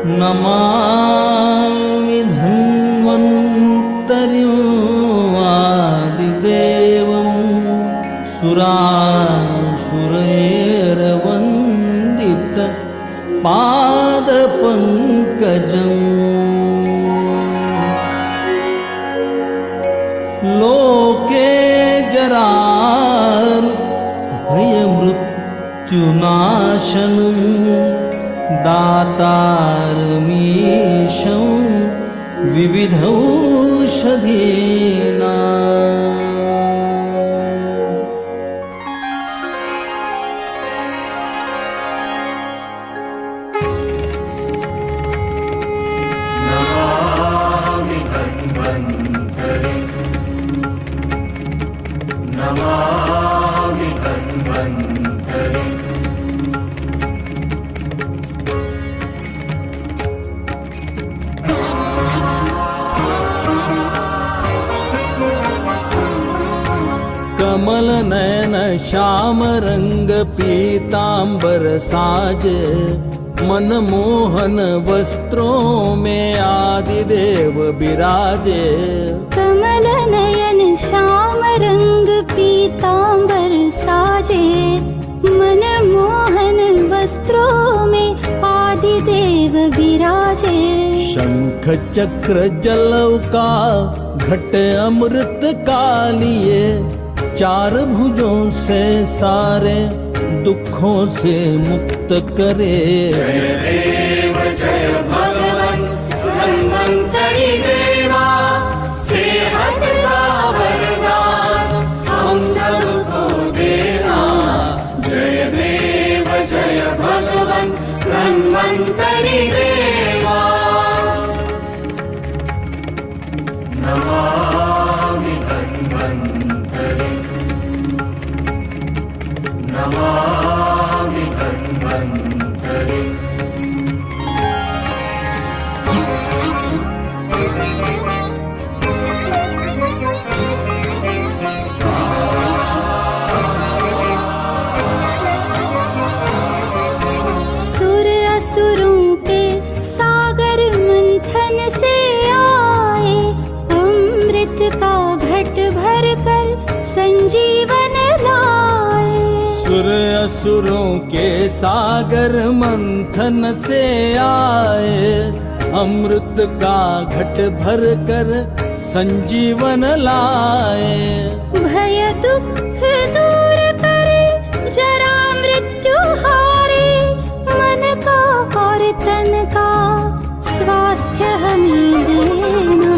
नमामि धन्वन्तरिमादिदेवं सुरासुरैर्वन्दित पादपङ्कजम् लोके जरार्भयमृत्युनाशनं दातारमीशं विविधौषधीनाम्। नमामि धन्वन्तरिं नमामि धन्वन्तरिं कमल नयन श्याम रंग पीतांबर साजे मनमोहन वस्त्रों में आदिदेव विराजे। कमल नयन श्याम रंग पीतांबर साजे मनमोहन वस्त्रों में आदिदेव विराजे। शंख चक्र जलौका घट अमृत का लिए चार भुजों से सारे दुखों से मुक्त करे। जय देव जय भगवन् धन्वन्तरि देवा सेहत का वरदान हम सबको देना। जय देव जय भगवन् धन्वन्तरि देवा नमामि धन्वन्तरिं नमामि धन्वन्तरिं सुर असुरों के सागर मंथन से आए अमृत का घट भर कर संजीवन लाए। सुर असुरों के सागर मंथन से आए अमृत का घट भर कर संजीवन लाए। भय दुख दूर करे जरा मृत्यु हारे मन का और तन का स्वास्थ्य हमें देना।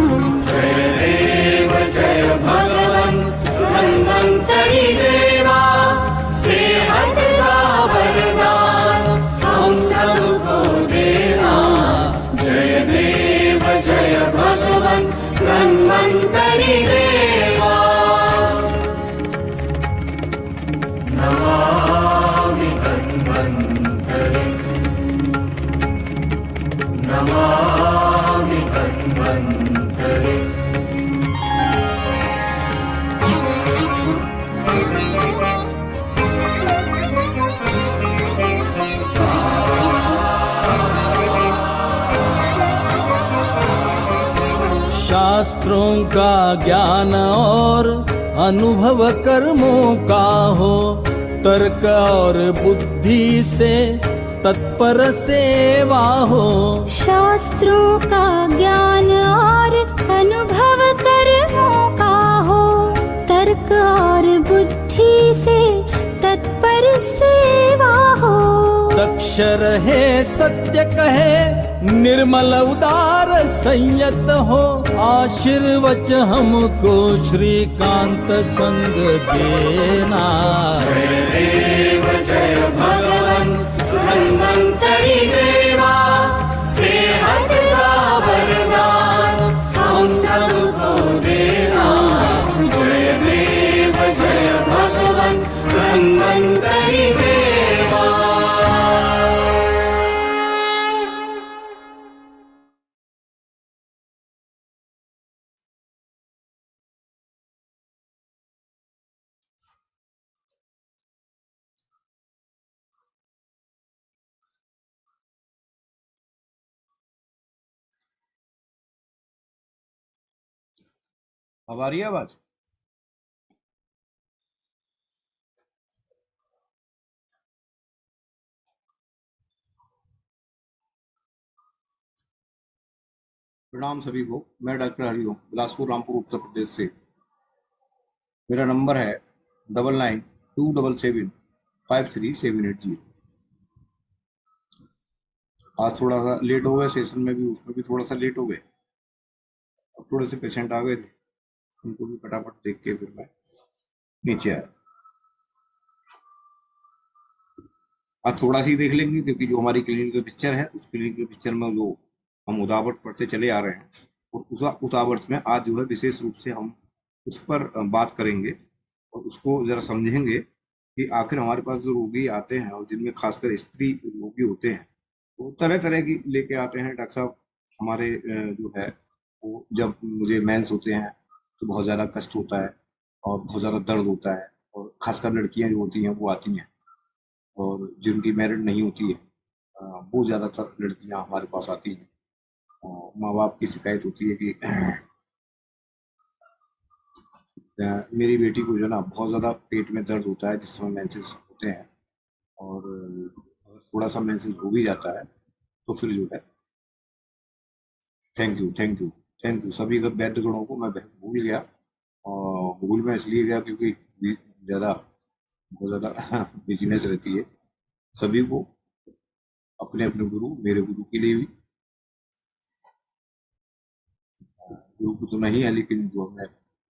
जय देव जय भगवन् धन्वन्तरि देवा सेहत का वरदान हम सबको देना। जय देव जय भगवन् धन्वन्तरि देवा नमामि धन्वन्तरिं नमामि धन्वन्तरिं शास्त्रों का ज्ञान और अनुभव कर्मों का हो तर्क और बुद्धि से तत्पर सेवा हो। शास्त्रों का ज्ञान और अनुभव कर्मों का हो तर्क और बुद्धि से तत्पर सेवा हो। दक्ष रहे सत्य कहे निर्मल उदार संयत हो आशीर्वच हमको श्रीकांत संग देना। जय देव जय भगवन् धन्वन्तरि देवा सेहत का वरदान हम सबको देना। जय देव जय भगवन् धन्वन्तरि देवा अब आ रही है आवाज? प्रणाम सभी को। मैं डॉक्टर हरिओम, बिलासपुर रामपुर उत्तर प्रदेश से। मेरा नंबर है 9927753780। आज थोड़ा सा लेट हो गए सेशन में भी, उसमें भी थोड़ा सा लेट हो गए। अब थोड़े से पेशेंट आ गए थे, उनको भी फटाफट देख के फिर मैं नीचे आया। आज थोड़ा सी देख लेंगे क्योंकि जो हमारी क्लिनिकल पिक्चर है, उस क्लिनिकल पिक्चर में जो हम उदावत पढ़ते चले आ रहे हैं, और उस उदावत में आज जो है विशेष रूप से हम उस पर बात करेंगे और उसको जरा समझेंगे कि आखिर हमारे पास जो रोगी आते हैं और जिनमें खासकर स्त्री रोगी होते हैं, वो तरह तरह की लेके आते हैं। डॉक्टर साहब, हमारे जो है वो जब मुझे मेंस होते हैं तो बहुत ज़्यादा कष्ट होता है और बहुत ज़्यादा दर्द होता है, और खासकर लड़कियां जो होती हैं वो आती हैं और जिनकी मैरिड नहीं होती है, वो ज़्यादातर लड़कियां हमारे पास आती हैं। माँ बाप की शिकायत होती है कि मेरी बेटी को जो है ना बहुत ज़्यादा पेट में दर्द होता है जिस समय मेंसेस होते हैं, और अगर थोड़ा सा मेंसेस हो भी जाता है तो फिर जो है, thank you thank you thank you सभी का वैद्य गणों को मैं भूल गया। और भूल में इसलिए गया क्योंकि ज़्यादा बहुत ज़्यादा बिजनेस रहती है। सभी को अपने अपने गुरु, मेरे गुरु के लिए भी, गुरु को तो नहीं है लेकिन जो हमें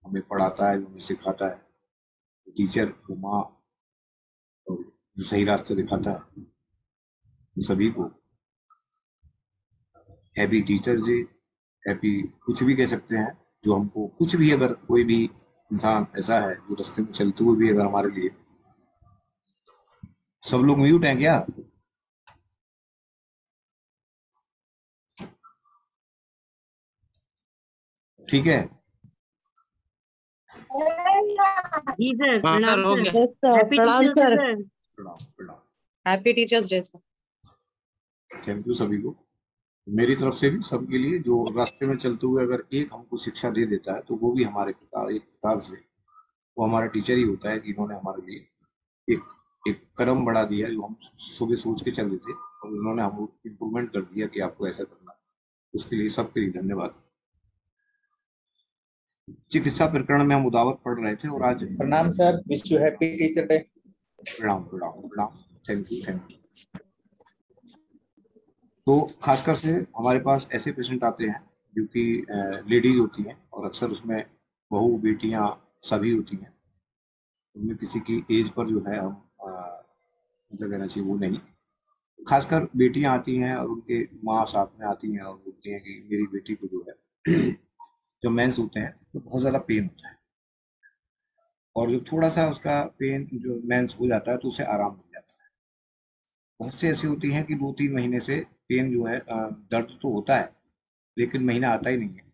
हमें पढ़ाता है, जो हमें सिखाता है, टीचर, वो माँ, और जो सही रास्ता दिखाता है, सभी को हैप्पी टीचर डे, हैप्पी कुछ भी कह सकते हैं। जो हमको कुछ भी, अगर कोई भी इंसान ऐसा है जो रास्ते में चलते हुए भी अगर हमारे लिए, सब लोग म्यूट हैं क्या? ठीक है। जी सर, हाँ प्रणाम सर, हो सर। गया। हैप्पी प्रणाम टीचर्स डे सर। सर। प्रणाम प्रणाम। Happy teachers day sir. Thank you सभी को, मेरी तरफ से भी सबके लिए। जो रास्ते में चलते हुए अगर एक हमको शिक्षा दे देता है तो वो भी हमारे प्रकार, एक प्रकार से वो हमारा टीचर ही होता है, जिन्होंने हमारे लिए एक एक कदम बढ़ा दिया जो हम सुबह सोच के चल रहे थे, और उन्होंने हमको इम्प्रूवमेंट कर दिया कि आपको ऐसा करना है। उसके लिए सबके लिए धन्यवाद। चिकित्सा प्रकरण में हम उदावत पढ़ रहे थे और आज प्रणाम sir, wish you happy teacher day. प्रणाम प्रणाम प्रणाम, थैंक यू थैंक यू। तो खासकर से हमारे पास ऐसे पेशेंट आते हैं जो कि लेडीज होती हैं, और अक्सर उसमें बहू बेटियां सभी होती हैं। उनमें किसी की एज पर जो है हम मतलब कहना चाहिए वो नहीं, खासकर बेटियां आती हैं और उनके माँ साथ में आती हैं और बोलती हैं कि मेरी बेटी को जो है जब मेंस होते हैं तो बहुत ज़्यादा पेन होता है, और जब थोड़ा सा उसका पेन जो मेंस हो जाता है तो उसे आराम मिल जाता है। बहुत से ऐसी होती हैं कि 2-3 महीने से पेन जो है, दर्द तो होता है लेकिन महीना आता ही नहीं है,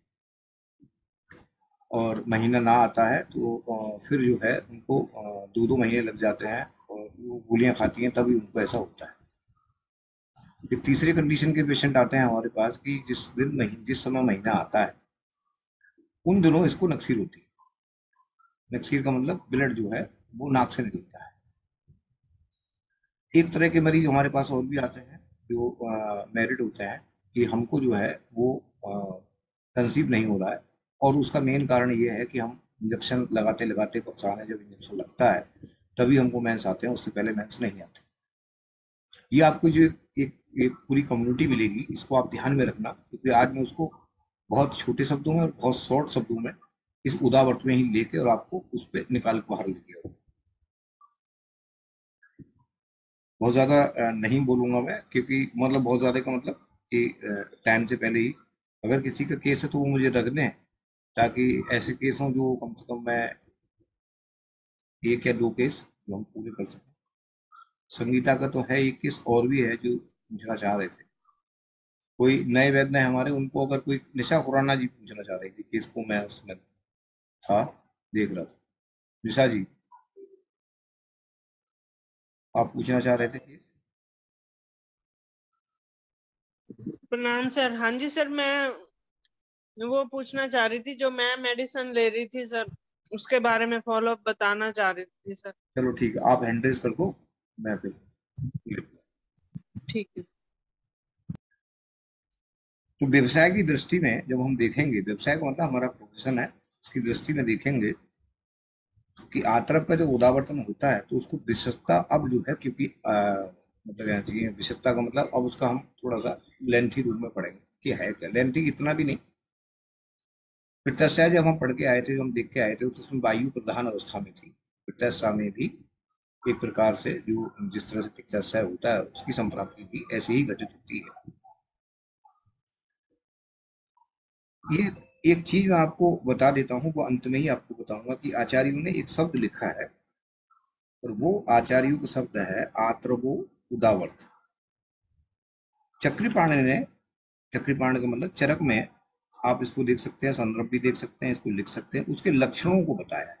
और महीना ना आता है तो फिर जो है उनको 2-2 महीने लग जाते हैं और वो गोलियां खाती हैं तभी उनको ऐसा होता है। फिर तीसरे कंडीशन के पेशेंट आते हैं हमारे पास कि जिस समय महीना आता है उन दिनों इसको नक्सीर होती है। नक्सीर का मतलब ब्लड जो है वो नाक से निकलता है। एक तरह के मरीज हमारे पास और भी आते हैं जो मैरिड होते हैं कि हमको जो है वो कंसीव नहीं हो रहा है, और उसका मेन कारण ये है कि हम इंजेक्शन लगाते लगाते परेशान है। जब इंजेक्शन लगता है तभी हमको मेंस आते हैं, उससे पहले मेंस नहीं आते। ये आपको जो एक पूरी कम्युनिटी मिलेगी, इसको आप ध्यान में रखना, क्योंकि आज मैं उसको बहुत छोटे शब्दों में और बहुत शॉर्ट शब्दों में इस उदावत में ही लेके और आपको उस पर निकाल के बाहर लेके आऊँ। बहुत ज़्यादा नहीं बोलूँगा मैं, क्योंकि मतलब बहुत ज़्यादा का मतलब कि टाइम से पहले ही अगर किसी का केस है तो वो मुझे रख दें, ताकि ऐसे केस हों जो कम से कम मैं 1 या 2 केस जो हम पूरे कर सकें। संगीता का तो है 1 केस और भी है जो पूछना चाह रहे थे। कोई नए वैद्य हैं हमारे, उनको अगर कोई निशा खुराना जी पूछना चाह रही थी केस को, मैं उसमें था देख रहा था। निशा जी, आप पूछना चाह रहे थे केस? प्रणाम सर। हाँ जी सर, मैं वो पूछना चाह रही थी, जो मैं मेडिसिन ले रही थी सर, उसके बारे में फॉलो अप बताना चाह रही थी सर। चलो ठीक है, आप हैंड रेज कर दो, मैं फिर ठीक है। तो व्यवसाय की दृष्टि में जब हम देखेंगे, व्यवसाय का मतलब हमारा प्रोफेशन है, उसकी दृष्टि में देखेंगे कि आतरफ का जो उदावर्तन होता है तो उसको विशेषता अब जो है, क्योंकि मतलब यहाँ चाहिए विशेषता का मतलब, अब उसका हम थोड़ा सा लेंथी रूप में पढ़ेंगे कि है क्या। लेंथी इतना भी नहीं, प्रत्याशा जब हम पढ़ के आए थे, जो हम देख के आए थे, तो उसमें वायु प्रधान अवस्था में थी। प्रत्याशा में भी एक प्रकार से जो जिस तरह से प्रत्याशा होता है उसकी संप्राप्ति भी ऐसे ही घटित होती है। ये एक चीज मैं आपको बता देता हूँ, वो अंत में ही आपको बताऊंगा कि आचार्यों ने एक शब्द लिखा है, और वो आचार्यों का शब्द है आत्रवो उदावर्त। चक्रीपाणी ने, चक्रीपाणी का मतलब चरक में, आप इसको देख सकते हैं, संदर्भ भी देख सकते हैं, इसको लिख सकते हैं, उसके लक्षणों को बताया है,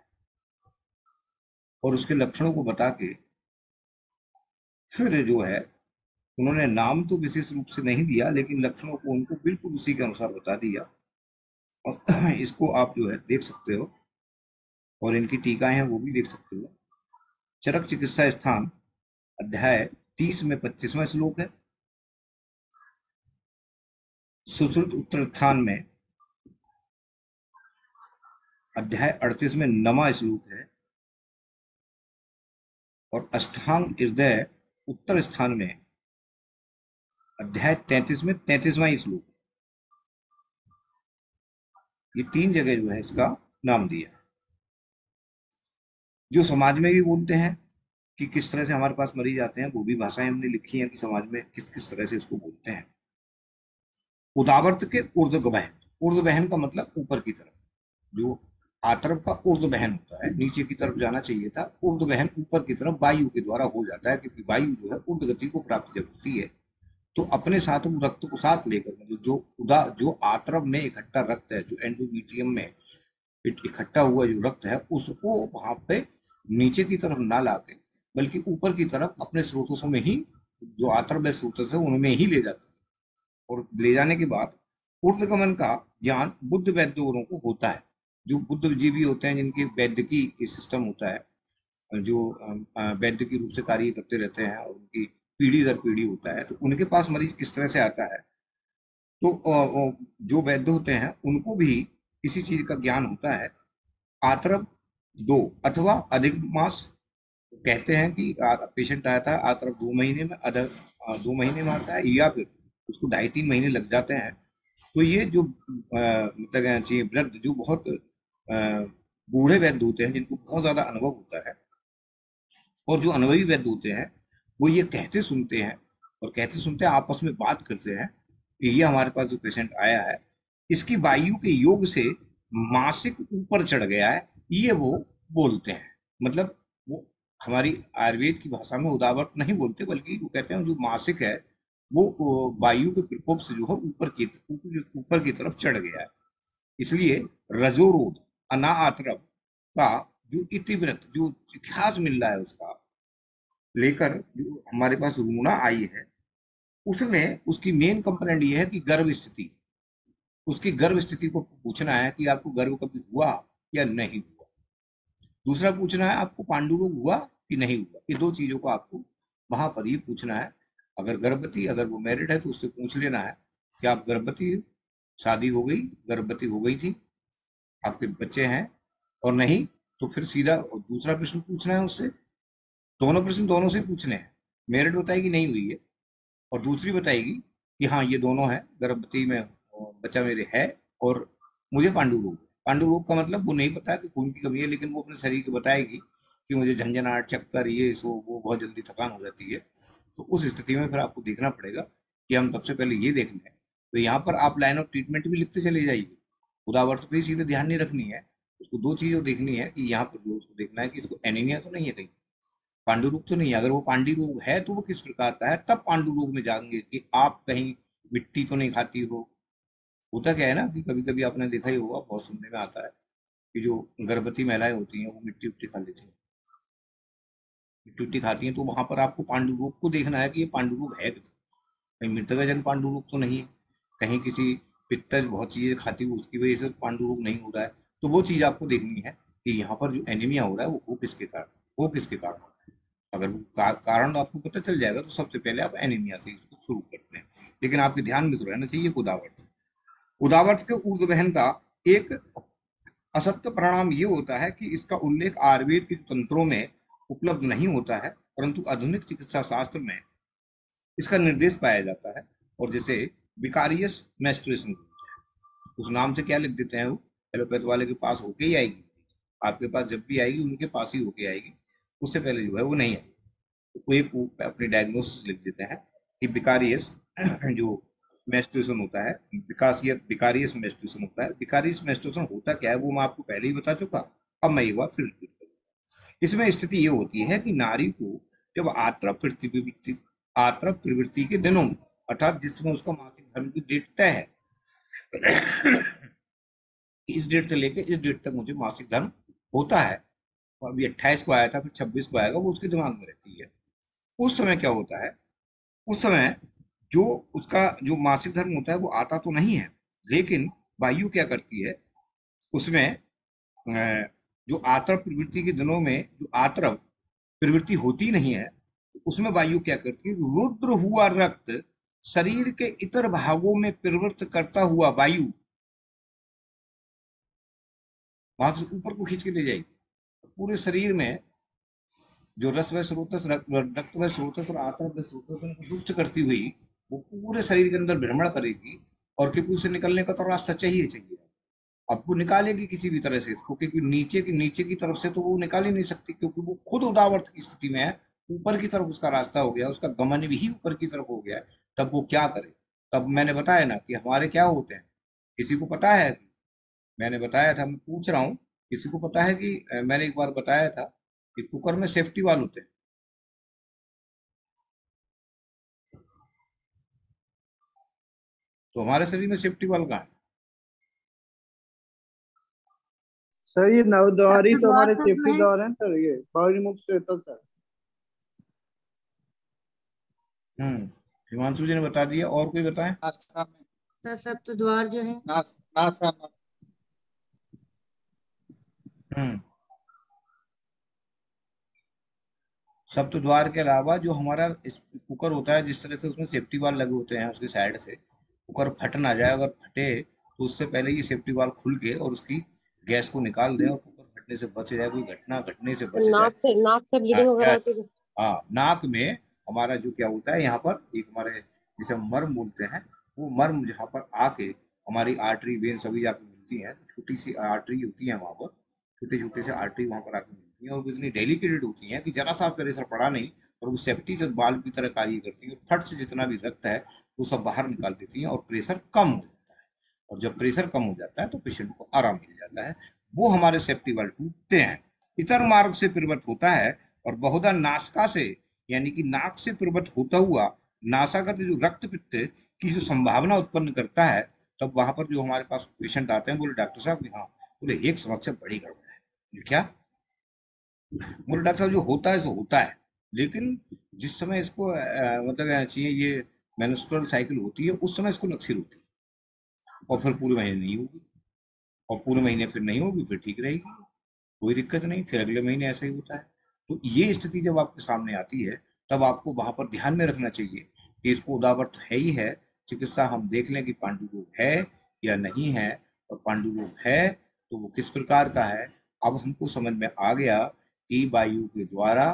और उसके लक्षणों को बता के फिर जो है उन्होंने नाम तो विशेष रूप से नहीं दिया, लेकिन लक्षणों को उनको बिल्कुल उसी के अनुसार बता दिया। और इसको आप जो है देख सकते हो, और इनकी टीकाएं हैं वो भी देख सकते हो। चरक चिकित्सा स्थान अध्याय 30 में 25वां श्लोक है। सुश्रुत उत्तरास्थान में अध्याय 38 में 9वां श्लोक है, और अष्टांग हृदय उत्तर स्थान में अध्याय 33 में 33वां श्लोक। ये 3 जगह जो है इसका नाम दिया। जो समाज में भी बोलते हैं कि किस तरह से हमारे पास मरीज आते हैं, वो भी भाषाएं हमने लिखी हैं कि समाज में किस किस तरह से इसको बोलते हैं। उदावर्त के ऊर्ध्वगमन, ऊर्ध्वगमन का मतलब ऊपर की तरफ, जो आतरफ का ऊर्ध्वगमन होता है, नीचे की तरफ जाना चाहिए था, ऊर्ध्वगमन ऊपर की तरफ वायु के द्वारा हो जाता है, क्योंकि वायु जो है ऊर्ध्व गति को प्राप्त जब होती है तो अपने साथ वो रक्त को साथ लेकर, मतलब जो आतरफ में इकट्ठा रक्त है, जो एंडोमीट्रियम में इकट्ठा हुआ जो रक्त है, उसको वहां पे नीचे की तरफ ना लाके बल्कि ऊपर की तरफ अपने स्रोतों में ही, जो आतरफ स्रोत है उनमें ही ले जाते हैं। और ले जाने के बाद ऊर्ध्वगमन का ज्ञान बुद्ध वैद्यों को होता है, जो बुद्धिजीवी होते हैं, जिनके वैद्य की सिस्टम होता है, जो वैद्य के रूप से कार्य करते रहते हैं, और उनकी पीढ़ी दर पीढ़ी होता है, तो उनके पास मरीज किस तरह से आता है, तो जो वैद्य होते हैं उनको भी किसी चीज का ज्ञान होता है। आतरफ 2 अथवा अधिक मास, कहते हैं कि पेशेंट आया था आतरफ 2 महीने में, 2 महीने में आता है, या फिर उसको 2.5-3 महीने लग जाते हैं। तो ये जो मतलब चाहिए वृद्ध, जो बहुत बूढ़े वैद्य होते हैं, जिनको बहुत ज्यादा अनुभव होता है, और जो अनुभवी वैद्य होते हैं, वो ये कहते सुनते हैं, और कहते सुनते हैं आपस में बात करते हैं कि ये हमारे पास जो पेशेंट आया है, इसकी वायु के योग से मासिक ऊपर चढ़ गया है, ये वो बोलते हैं। मतलब वो हमारी आयुर्वेद की भाषा में उदावर्त नहीं बोलते, बल्कि वो कहते हैं जो मासिक है वो वायु के प्रकोप से जो है ऊपर की तरफ चढ़ गया है। इसलिए रजोरोध अनाआतरफ का जो इतिवृत्त, जो इतिहास मिल रहा है उसका लेकर, जो हमारे पास रूणा आई है, उसमें उसकी मेन कंप्लेंट ये है कि गर्भ स्थिति, उसकी गर्भ स्थिति को पूछना है कि आपको गर्भ कभी हुआ या नहीं हुआ। दूसरा पूछना है आपको पांडु रोग हुआ कि नहीं हुआ। ये 2 चीजों को आपको वहां पर ये पूछना है। अगर गर्भवती, अगर वो मैरिड है तो उससे पूछ लेना है कि आप गर्भवती, शादी हो गई, गर्भवती हो गई थी, आपके बच्चे हैं, और नहीं तो फिर सीधा दूसरा प्रश्न पूछना है उससे। दोनों प्रश्न दोनों से पूछने हैं। मैरिड बताएगी नहीं हुई है, और दूसरी बताएगी कि हाँ ये दोनों है, गर्भवती में बच्चा मेरे है, और मुझे पांडु रोग। पांडु रोग का मतलब वो नहीं पता कि खून की कमी है, लेकिन वो अपने शरीर को बताएगी कि मुझे झंझनाहट, चक्कर, ये सो वो, बहुत जल्दी थकान हो जाती है। तो उस स्थिति में फिर आपको देखना पड़ेगा कि हम सबसे पहले ये देख लें। तो यहाँ पर आप लाइन ऑफ ट्रीटमेंट भी लिखते चले जाइए। उदावर्त पे सीधे ध्यान नहीं रखनी है, उसको 2 चीजें देखनी है कि यहाँ पर उसको देखना है कि इसको एनीमिया तो नहीं है, कहीं पांडु रोग तो नहीं है। अगर वो पांडु रोग है तो वो किस प्रकार का है, तब पांडु रोग में जाएंगे कि आप कहीं मिट्टी तो नहीं खाती हो। होता क्या है ना कि कभी कभी आपने देखा ही होगा, बहुत सुनने में आता है कि जो गर्भवती महिलाएं होती हैं वो मिट्टी उट्टी खा लेती हैं, मिट्टी उट्टी खाती हैं, तो वहां पर आपको पांडु रोग को देखना है कि ये पांडु रोग है, कहीं मृतकजन पांडु रोग तो नहीं है, कहीं किसी पित्तज बहुत चीजें खाती है, उसकी वजह से पांडु रोग नहीं हो रहा है। तो वो चीज आपको देखनी है कि यहाँ पर जो एनीमिया हो रहा है वो हो किसके कारण, हो किसके कारण हो रहा है। अगर वो कारण आपको पता चल जाएगा तो सबसे पहले आप एनीमिया से इसको शुरू करते हैं। लेकिन आपके ध्यान में तो रहना चाहिए उदावर्त। उदावर्त के ऊर्ध्वहन का एक असत्य परिणाम ये होता है कि इसका उल्लेख आयुर्वेद के तंत्रों में उपलब्ध नहीं होता है, परंतु आधुनिक चिकित्सा शास्त्र में इसका निर्देश पाया जाता है। और जैसे विकारियस मेंस्ट्रुएशन, उस नाम से क्या लिख देते हैं, वो एलोपैथ वाले के पास होके ही आएगी, आपके पास जब भी आएगी उनके पास ही होके आएगी, उससे पहले जो है वो नहीं आएगी। तो कोई अपने डायग्नोसिस लिख देते हैं कि विकारियस जो मेंस्ट्रुएशन होता है, विकारियस मेंस्ट्रुएशन होता है। विकारियस मेंस्ट्रुएशन होता क्या है वो मैं आपको पहले ही बता चुका, अब मैं एक बार फिर रिपीट करूंगा। इसमें स्थिति ये होती है कि नारी को जब आत्रप प्रवृत्ति के दिनों में, अर्थात जिसमें उसका मासिक धर्म की डेट तय है इस डेट से लेके इस डेट तक मुझे मासिक धर्म होता है, और अभी 28 को आया था, फिर 26 को आएगा, वो उसके दिमाग में रहती है। उस समय क्या होता है, उस समय जो उसका जो मासिक धर्म होता है वो आता तो नहीं है, लेकिन वायु क्या करती है उसमें, जो आत्रप प्रवृत्ति के दिनों में जो आत्रप प्रवृत्ति होती नहीं है, उसमें वायु क्या करती है, रुद्र हुआ रक्त शरीर के इतर भागों में प्रवृत्त करता हुआ वायु वहां से ऊपर को खींच के ले जाएगी। पूरे शरीर में जो रस व स्रोतस, रक्त व स्रोतस और आत्मा व स्रोतस को दुष्ट करती हुई वो पूरे शरीर के अंदर भ्रमण करेगी, और क्योंकि उसे निकलने का तो रास्ता चाहिए चाहिए, अब वो निकालेगी किसी भी तरह से इसको, क्योंकि नीचे की तरफ से तो वो निकाल ही नहीं सकती, क्योंकि वो खुद उदावर्त की स्थिति में है, ऊपर की तरफ उसका रास्ता हो गया, उसका गमन भी ऊपर की तरफ हो गया। तब वो क्या करे, तब मैंने बताया ना कि हमारे क्या होते हैं, किसी को पता है, मैंने बताया था, मैं पूछ रहा हूँ किसी को पता है कि मैंने एक बार बताया था कि कुकर में सेफ्टी वाल्व होते हैं, तो हमारे शरीर में सेफ्टी वाल्व कहाँ है? सर ये नवद्वार ही तो हमारे सेफ्टी द्वार है सर, ये बहुमुख से तो सर। हिमांशु जी ने बता दिया, और कोई बताए? सर सप्त द्वार जो है सप्त द्वार के अलावा जो हमारा कुकर होता है, जिस तरह से उसमें सेफ्टी वाल्व लगे होते हैं उसके साइड से, कुकर फट ना जाए, अगर फटे तो उससे पहले ये सेफ्टी वाल्व खुल के और उसकी गैस को निकाल दें और कुकर फटने से बच जाए, कोई घटना घटने से बच जाए। नाक से ब्लीडिंग वगैरह होती है। हाँ, नाक में हमारा जो क्या होता है, यहाँ पर एक हमारे जिसे हम मर्म बोलते हैं, वो मर्म जहाँ पर आके हमारी आर्टरी वेन सभी जाके मिलती हैं, छोटी सी आर्टरी होती है वहाँ पर, छोटे छोटे से आर्टरी वहाँ पर आके मिलती हैं, और वो इतनी डेलिकेटेड होती हैं कि जरा सा प्रेशर पड़ा नहीं और वो सेफ्टी से बाल की तरह कार्य करती है, फट से जितना भी रक्त है वो सब बाहर निकाल देती हैं और प्रेशर कम हो जाता है। और जब प्रेशर कम हो जाता है तो पेशेंट को आराम मिल जाता है। वो हमारे सेफ्टी वाल्व टूटते हैं, इतर मार्ग से प्रवृत्त होता है, और बहुधा नासिका से यानी कि नाक से प्रवृत्त होता हुआ नासागत जो रक्त पित्त की जो संभावना उत्पन्न करता है, तब वहां पर जो हमारे पास पेशेंट आते हैं, बोले डॉक्टर साहब, हाँ, बोले एक समस्या बड़ी गड़बड़ है। क्या? बोले डॉक्टर साहब जो होता है सो होता है, लेकिन जिस समय इसको मतलब चाहिए ये मेंस्ट्रुअल साइकिल होती है उस समय इसको नक्सीर होती है, और फिर पूरे महीने नहीं होगी, और पूरे महीने फिर नहीं होगी, फिर ठीक रहेगी, कोई दिक्कत नहीं, फिर अगले महीने ऐसा ही होता है। तो ये स्थिति जब आपके सामने आती है तब आपको वहां पर ध्यान में रखना चाहिए कि इसको उदावर्त है ही है, चिकित्सा हम देख लें कि पांडु रोग है या नहीं है, और पांडु रोग है तो वो किस प्रकार का है। अब हमको समझ में आ गया कि वायु के द्वारा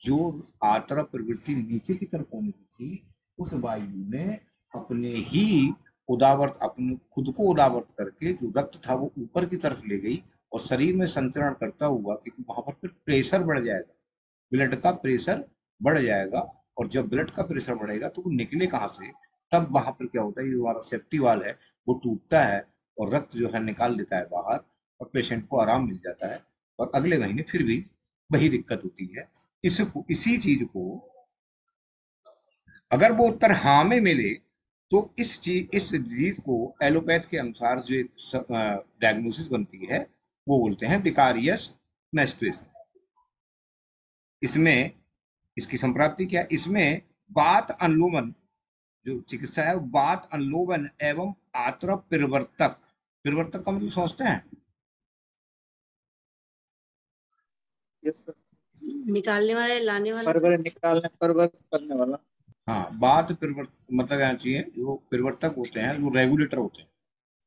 जो आर्द्र प्रवृत्ति नीचे की तरफ होने की थी, उस वायु ने अपने ही उदावर्त, अपने खुद को उदावर्त करके जो रक्त था वो ऊपर की तरफ ले गई और शरीर में संचरण करता हुआ, क्योंकि वहां पर फिर प्रेशर बढ़ जाएगा, ब्लड का प्रेशर बढ़ जाएगा, और जब ब्लड का प्रेशर बढ़ेगा तो वो निकले कहाँ से, तब वहां पर क्या होता है, ये हमारा सेफ्टी वाल्व है वो टूटता है और रक्त जो है निकाल देता है बाहर, और पेशेंट को आराम मिल जाता है, और अगले महीने फिर भी वही दिक्कत होती है। इसी चीज को अगर वो उत्तर हाँ में मिले तो इस चीज को एलोपैथ के अनुसार जो एक डायग्नोसिस बनती है वो बोलते हैं विकारियस मेंस्ट्रुएशन। इसमें इसकी संप्राप्ति क्या है, इसमें बात अनुलोमन जो चिकित्सा है, बात अनुलोमन एवं आत्र परिवर्तक, परिवर्तक का मतलब समझते हैं? Yes sir. निकालने वाला है, लाने वाला। परवर निकालने, परवर करने वाला। हाँ, बात परिवर्तक मतलब क्या चाहिए, जो परिवर्तक होते हैं, जो रेगुलेटर होते हैं,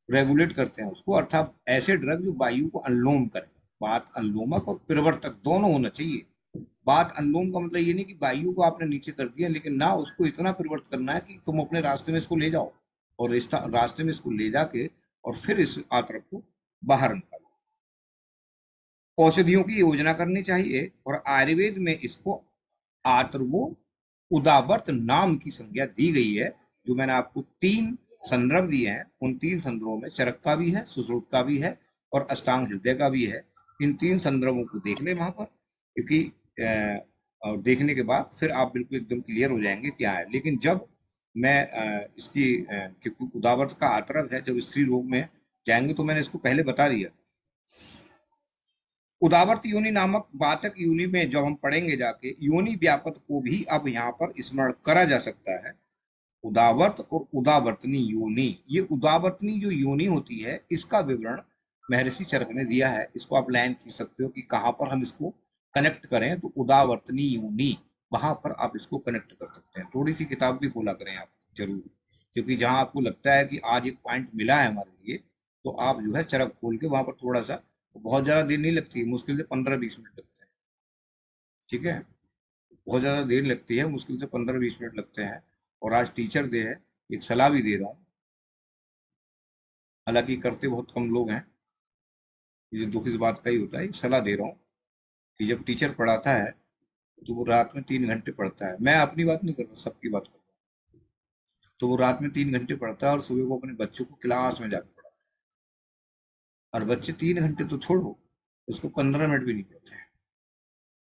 रेगुलेट करते हैं उसको, अर्थात ऐसे ड्रग जो वायु को अनुलोम करे। बात अनुलोमक और परिवर्तक दोनों होना चाहिए। बात अनुलोम का मतलब ये नहीं कि वायु को आपने नीचे कर दिया, लेकिन ना उसको इतना परिवर्तित करना है कि तुम अपने रास्ते में इसको ले जाओ और रास्ते में इसको ले जाके और फिर इस आंत्र को बाहर निकालो। औषधियों की योजना करनी चाहिए और आयुर्वेद में इसको आंत्रवो उदावर्त नाम की संज्ञा दी गई है। जो मैंने आपको 3 संदर्भ दिए हैं, उन 3 संदर्भों में चरक का भी है, सुश्रुत का भी है और अष्टांग हृदय का भी है। इन 3 संदर्भों को देख लें वहां पर, क्योंकि और देखने के बाद फिर आप बिल्कुल एकदम क्लियर हो जाएंगे क्या है। लेकिन जब मैं इसकी क्योंकि उदावर्त का आतरक है, जब स्त्री रोग में जाएंगे तो मैंने इसको पहले बता दिया। उदावर्त योनि नामक वातक योनि में जब हम पढ़ेंगे जाके, योनि व्यापक को भी अब यहाँ पर स्मरण करा जा सकता है। उदावर्त और उदावर्तनी योनि, ये उदावर्तनी जो योनि होती है इसका विवरण महर्षि चरक ने दिया है। इसको आप लाइन खींच सकते हो कि कहाँ पर हम इसको कनेक्ट करें, तो उदावर्तनी योनि वहां पर आप इसको कनेक्ट कर सकते हैं। थोड़ी सी किताब भी खोला करें आप जरूर, क्योंकि जहां आपको लगता है कि आज एक पॉइंट मिला है हमारे लिए, तो आप जो है चरक खोल के वहां पर थोड़ा सा, बहुत ज्यादा देर नहीं लगती है, मुश्किल से 15-20 मिनट लगते हैं। ठीक है, बहुत ज्यादा देर लगती है, मुश्किल से 15-20 मिनट लगते हैं। और आज टीचर डे है, एक सलाह भी दे रहा हूँ, हालांकि करते बहुत कम लोग हैं, ये दुख इस बात का ही होता है। एक सलाह दे रहा हूँ कि जब टीचर पढ़ाता है तो वो रात में 3 घंटे पढ़ता है। मैं अपनी बात नहीं कर रहा, सबकी बात कर रहा हूँ। तो वो रात में 3 घंटे पढ़ता है और सुबह को अपने बच्चों को क्लास में जाकर पढ़ाता है। और बच्चे 3 घंटे तो छोड़ो, उसको 15 मिनट भी नहीं पढ़ते हैं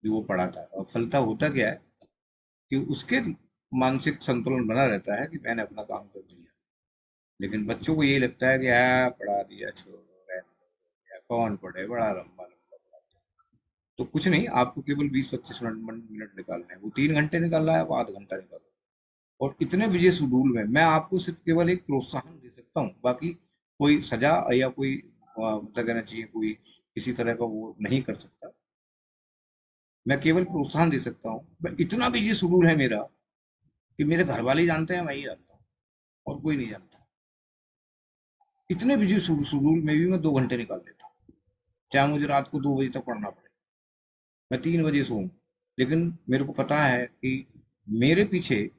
जो वो पढ़ाता है। और फलता होता क्या है कि उसके मानसिक संतुलन बना रहता है कि मैंने अपना काम कर दिया, लेकिन बच्चों को यही लगता है कि हाँ पढ़ा दिया, छोड़ो, कौन पढ़े, बड़ा लंबा लंबा पढ़ाते हैं। तो कुछ नहीं, आपको केवल 20-25 मिनट निकालने हैं। वो 3 घंटे निकाल रहा है, आप आधा घंटा निकालो। और इतने बिजी शेड्यूल में मैं आपको सिर्फ केवल एक प्रोत्साहन दे सकता हूँ, बाकी कोई सजा या कोई मतलब कहना चाहिए कोई किसी तरह का वो नहीं कर सकता। मैं केवल प्रोत्साहन दे सकता हूँ। इतना बिजी शेड्यूल है मेरा कि मेरे घर वाले जानते हैं, मैं ही जानता हूँ और कोई नहीं जानता। इतने बिजी शेड्यूल में भी मैं 2 घंटे निकाल लेता हूँ, चाहे मुझे रात को 2 बजे तक पढ़ना पड़े, मैं 3 बजे सोऊं। लेकिन मेरे को पता है कि मेरे पीछे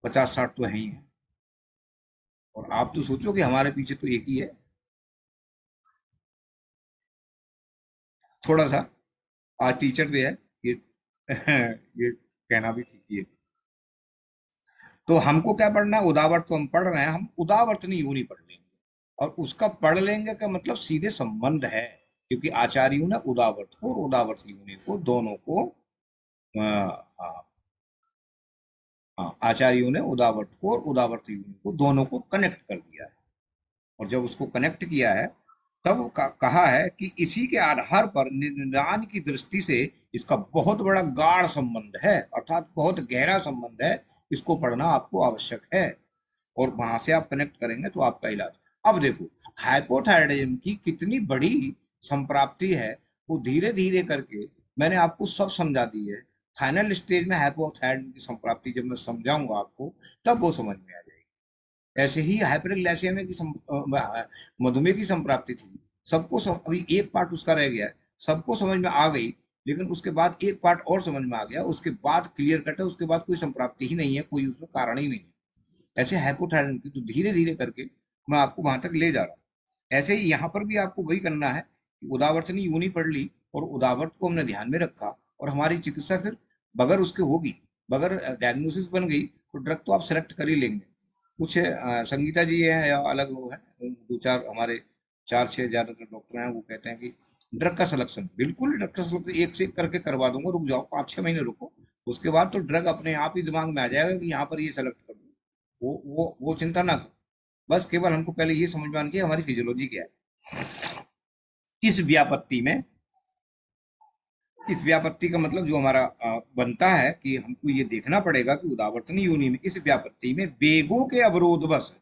50-60 तो है ही है। और आप तो सोचो कि हमारे पीछे तो एक ही है। थोड़ा सा आज टीचर डे है, ये ये कहना भी ठीक है। तो हमको क्या पढ़ना है, उदावर्त तो हम पढ़ रहे हैं, हम उदावर्तनी योनि पढ़ लेंगे। और उसका पढ़ लेंगे का मतलब सीधे संबंध है, क्योंकि आचार्यों ने उदावर्त को और उदावर्त योनि को दोनों को आचार्यों ने उदावर्त को और उदावर्त योनि को दोनों को कनेक्ट कर दिया है। और जब उसको कनेक्ट किया है तब कहा है कि इसी के आधार पर निदान की दृष्टि से इसका बहुत बड़ा गाढ़ संबंध है, अर्थात बहुत गहरा संबंध है। इसको पढ़ना आपको आवश्यक है और वहां से आप कनेक्ट करेंगे तो आपका इलाज। अब देखो हाइपोथायराइडिज्म की कितनी बड़ी संप्राप्ति है, वो धीरे धीरे करके मैंने आपको सब समझा दी है। फाइनल स्टेज में हाइपोथायराइडिज्म की संप्राप्ति जब मैं समझाऊंगा आपको, तब वो समझ में आ जाएगी। ऐसे ही हाइपरग्लाइसेमिया की मधुमेह की संप्राप्ति थी, सबको अभी एक पार्ट उसका रह गया है, सबको समझ में आ गई, लेकिन उसके बाद एक पार्ट और समझ में आ गया, उसके बाद क्लियर कट है, उसके बाद कोई संप्राप्ति ही नहीं है, कोई उसमें कारण ही नहीं है। ऐसे हाइपोथायराइडिज्म की तो धीरे धीरे करके मैं आपको वहां तक ले जा रहा हूँ। ऐसे ही यहाँ पर भी आपको वही करना है कि उदावर्तनी योनि पढ़ ली और उदावर्त को हमने ध्यान में रखा, और हमारी चिकित्सा फिर बगैर उसके होगी, बगैर डायग्नोसिस बन गई तो ड्रग तो आप सेलेक्ट कर ही लेंगे। कुछ संगीता जी हैं या अलग लोग हैं, 2-4 हमारे 4-6 ज्यादातर डॉक्टर हैं, वो कहते हैं कि ड्रग का सिलेक्शन, बिल्कुल ड्रग का सिलेक्शन एक से एक करके करवा दूंगा, रुक जाओ 5-6 महीने रुको, उसके बाद तो ड्रग अपने आप ही दिमाग में आ जाएगा कि यहाँ पर ये सेलेक्ट कर दो। वो चिंता ना करो, बस केवल हमको पहले ये समझ में आना चाहिए हमारी फिजियोलॉजी क्या है। इस व्यापत्ति का मतलब जो हमारा बनता है कि हमको ये देखना पड़ेगा कि उदावर्तनी योनि में इस व्यापत्ति में वेगों के अवरोधवश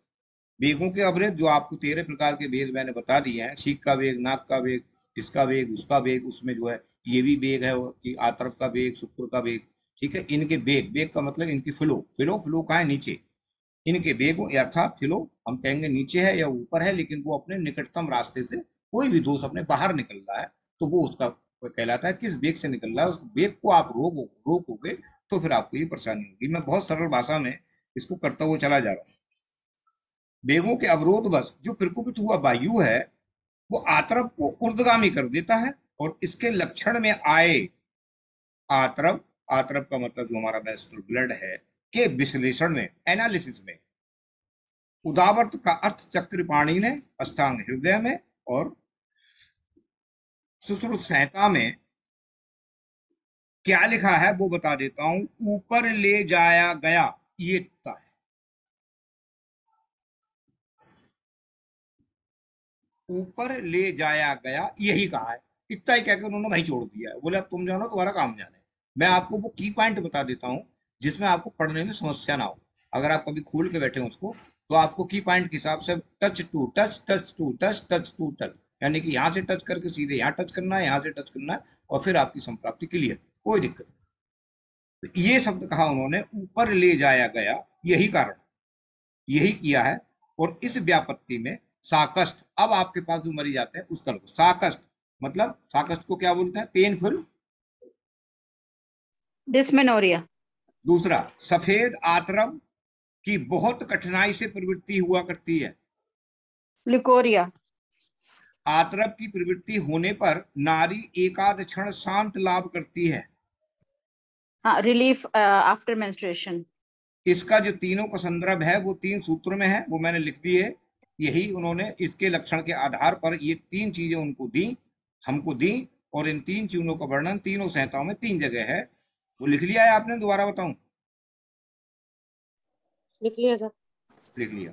वेगों के अवरेज जो आपको 13 प्रकार के वेग मैंने बता दिए हैं, छींक का वेग, नाक का वेग, इसका वेग, उसका वेग, उसमें जो है ये भी वेग है कि आतरफ का वेग, शुक्र का वेग, ठीक है। इनके वेग, वेग का मतलब इनकी फ्लो कहाँ है, नीचे। इनके वेगों अर्थात फ्लो हम कहेंगे नीचे है या ऊपर है, लेकिन वो अपने निकटतम रास्ते से कोई भी दोष अपने बाहर निकल रहा है तो वो उसका कहलाता है। किस वेग से निकल रहा है, उस वेग को आप रोकोगे तो फिर आपको ये परेशानी होगी। मैं बहुत सरल भाषा में इसको करता हुआ चला जा रहा हूँ। वेगों के अवरोधवश जो प्रकुपित हुआ वायु है वो आतरफ को ऊर्ध्वगामी कर देता है, और इसके लक्षण में आए आतरफ, आतरफ का मतलब जो हमारा मेंस्ट्रुअल ब्लड है, के विश्लेषण में, एनालिसिस में उदावर्त का अर्थ चक्रपाणी ने अष्टांग हृदय में और सुश्रुत संहिता में क्या लिखा है वो बता देता हूं। ऊपर ले जाया गया, ये है। ऊपर ले जाया गया यही कहा है, इतना ही कहकर उन्होंने वहीं छोड़ दिया है। बोले अब तुम जानो, तुम्हारा काम जाने। मैं आपको वो की पॉइंट बता देता हूं जिसमें आपको पढ़ने में समस्या ना हो। अगर आप कभी खोल के बैठे उसको तो आपको की पॉइंट के हिसाब से touch to touch, touch to touch, touch to touch, यानी कि यहाँ से टच करके सीधे यहाँ टच करना है, यहाँ से टच करना है, और फिर आपकी संप्राप्ति क्लियर, कोई दिक्कत नहीं। तो ये शब्द कहा उन्होंने, ऊपर ले जाया गया, यही कारण, यही किया है। और इस व्यापत्ति में साकष्ट, अब आपके पास जो मरीज आते हैं उसका साकष्ट मतलब, साकष्ट को क्या बोलते हैं, पेनफुल डिस्मेनोरिया। दूसरा, सफेद आतरफ की बहुत कठिनाई से प्रवृत्ति हुआ करती है, लिकोरिया। आतरफ की प्रवृत्ति होने पर नारी एकाध क्षण शांत लाभ करती है, हाँ, रिलीफ आफ्टर मेंस्ट्रुएशन। इसका जो तीनों का संदर्भ है वो 3 सूत्रों में है, वो मैंने लिख दिए। यही उन्होंने इसके लक्षण के आधार पर ये 3 चीजें उनको दी, हमको दी, और इन 3 चीजों का वर्णन तीनों संहिताओं में 3 जगह है। वो लिख लिया है आपने, दोबारा बताऊं? लिख लिया सर। लिख लिया।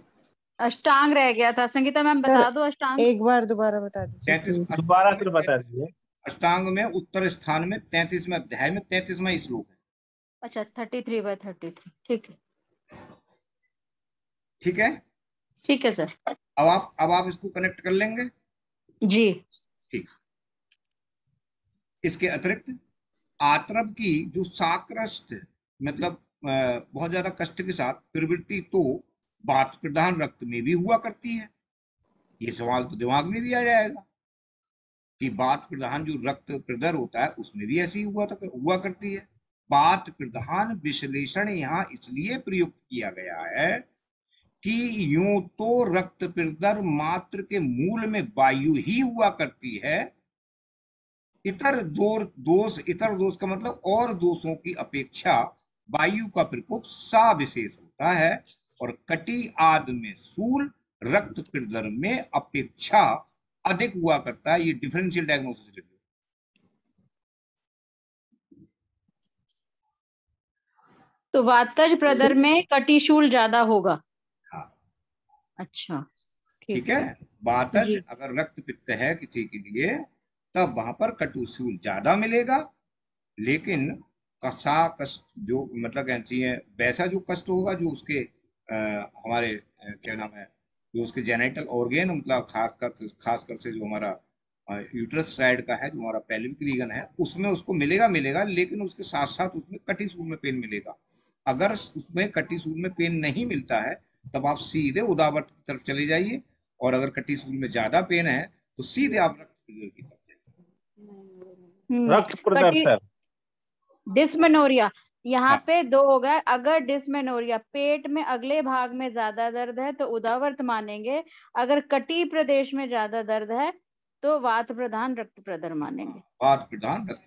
अष्टांग रह गया था, संगीता मैम बता दो अष्टांग। एक बार दोबारा बता दीजिए प्लीज। दोबारा फिर बता दीजिए। अष्टांग में उत्तर स्थान में 33वें अध्याय में 33वां श्लोक है। अच्छा, 33/33, ठीक है, ठीक है, ठीक है सर। अब आप इसको कनेक्ट कर लेंगे जी। ठीक। इसके अतिरिक्त आतरफ की जो साकृष्ट मतलब बहुत ज्यादा कष्ट के साथ प्रवृत्ति तो बात प्रधान रक्त में भी हुआ करती है। ये सवाल तो दिमाग में भी आ जाएगा कि बात प्रधान जो रक्त प्रदर होता है उसमें भी ऐसी हुआ करती है। बात प्रधान विश्लेषण यहाँ इसलिए प्रयुक्त किया गया है कि यूं तो रक्त प्रदर मात्र के मूल में वायु ही हुआ करती है, इतर दोष का मतलब और दोषों की अपेक्षा वायु का प्रकोप सा विशेष होता है, और कटी आदि में शूल रक्त प्रदर में अपेक्षा अधिक हुआ करता है। ये डिफरेंशियल डायग्नोसिस लिख लो। तो वातज प्रदर में कटिशूल ज्यादा होगा। हाँ, अच्छा, ठीक है। वातज अगर रक्त पित्त है किसी के लिए तब वहां पर कटुशूल ज्यादा मिलेगा, लेकिन कसा कष्ट जो मतलब कैंची है वैसा जो कष्ट होगा जो उसके हमारे क्या नाम है, जो उसके जेनेटल ऑर्गेन मतलब खासकर से जो हमारा यूट्रस साइड का है, जो हमारा पेल्विक रीजन है, उसमें उसको मिलेगा, लेकिन उसके साथ साथ उसमें कटिशूल में पेन मिलेगा। अगर उसमें कटिशूल में पेन नहीं मिलता है तब आप सीधे उदावत की तरफ चले जाइए, और अगर कटिशूल में ज्यादा पेन है तो सीधे आप रक्त प्रदर की तरफ जाइए। रक्त प्रदर सर, डिस्मेनोरिया यहाँ पे 2 हो गए। अगर डिस्मेनोरिया पेट में अगले भाग में ज्यादा दर्द है तो उदावर्त मानेंगे, अगर कटी प्रदेश में ज्यादा दर्द है तो वात प्रधान रक्त प्रदर मानेंगे। वात प्रधान रक्त।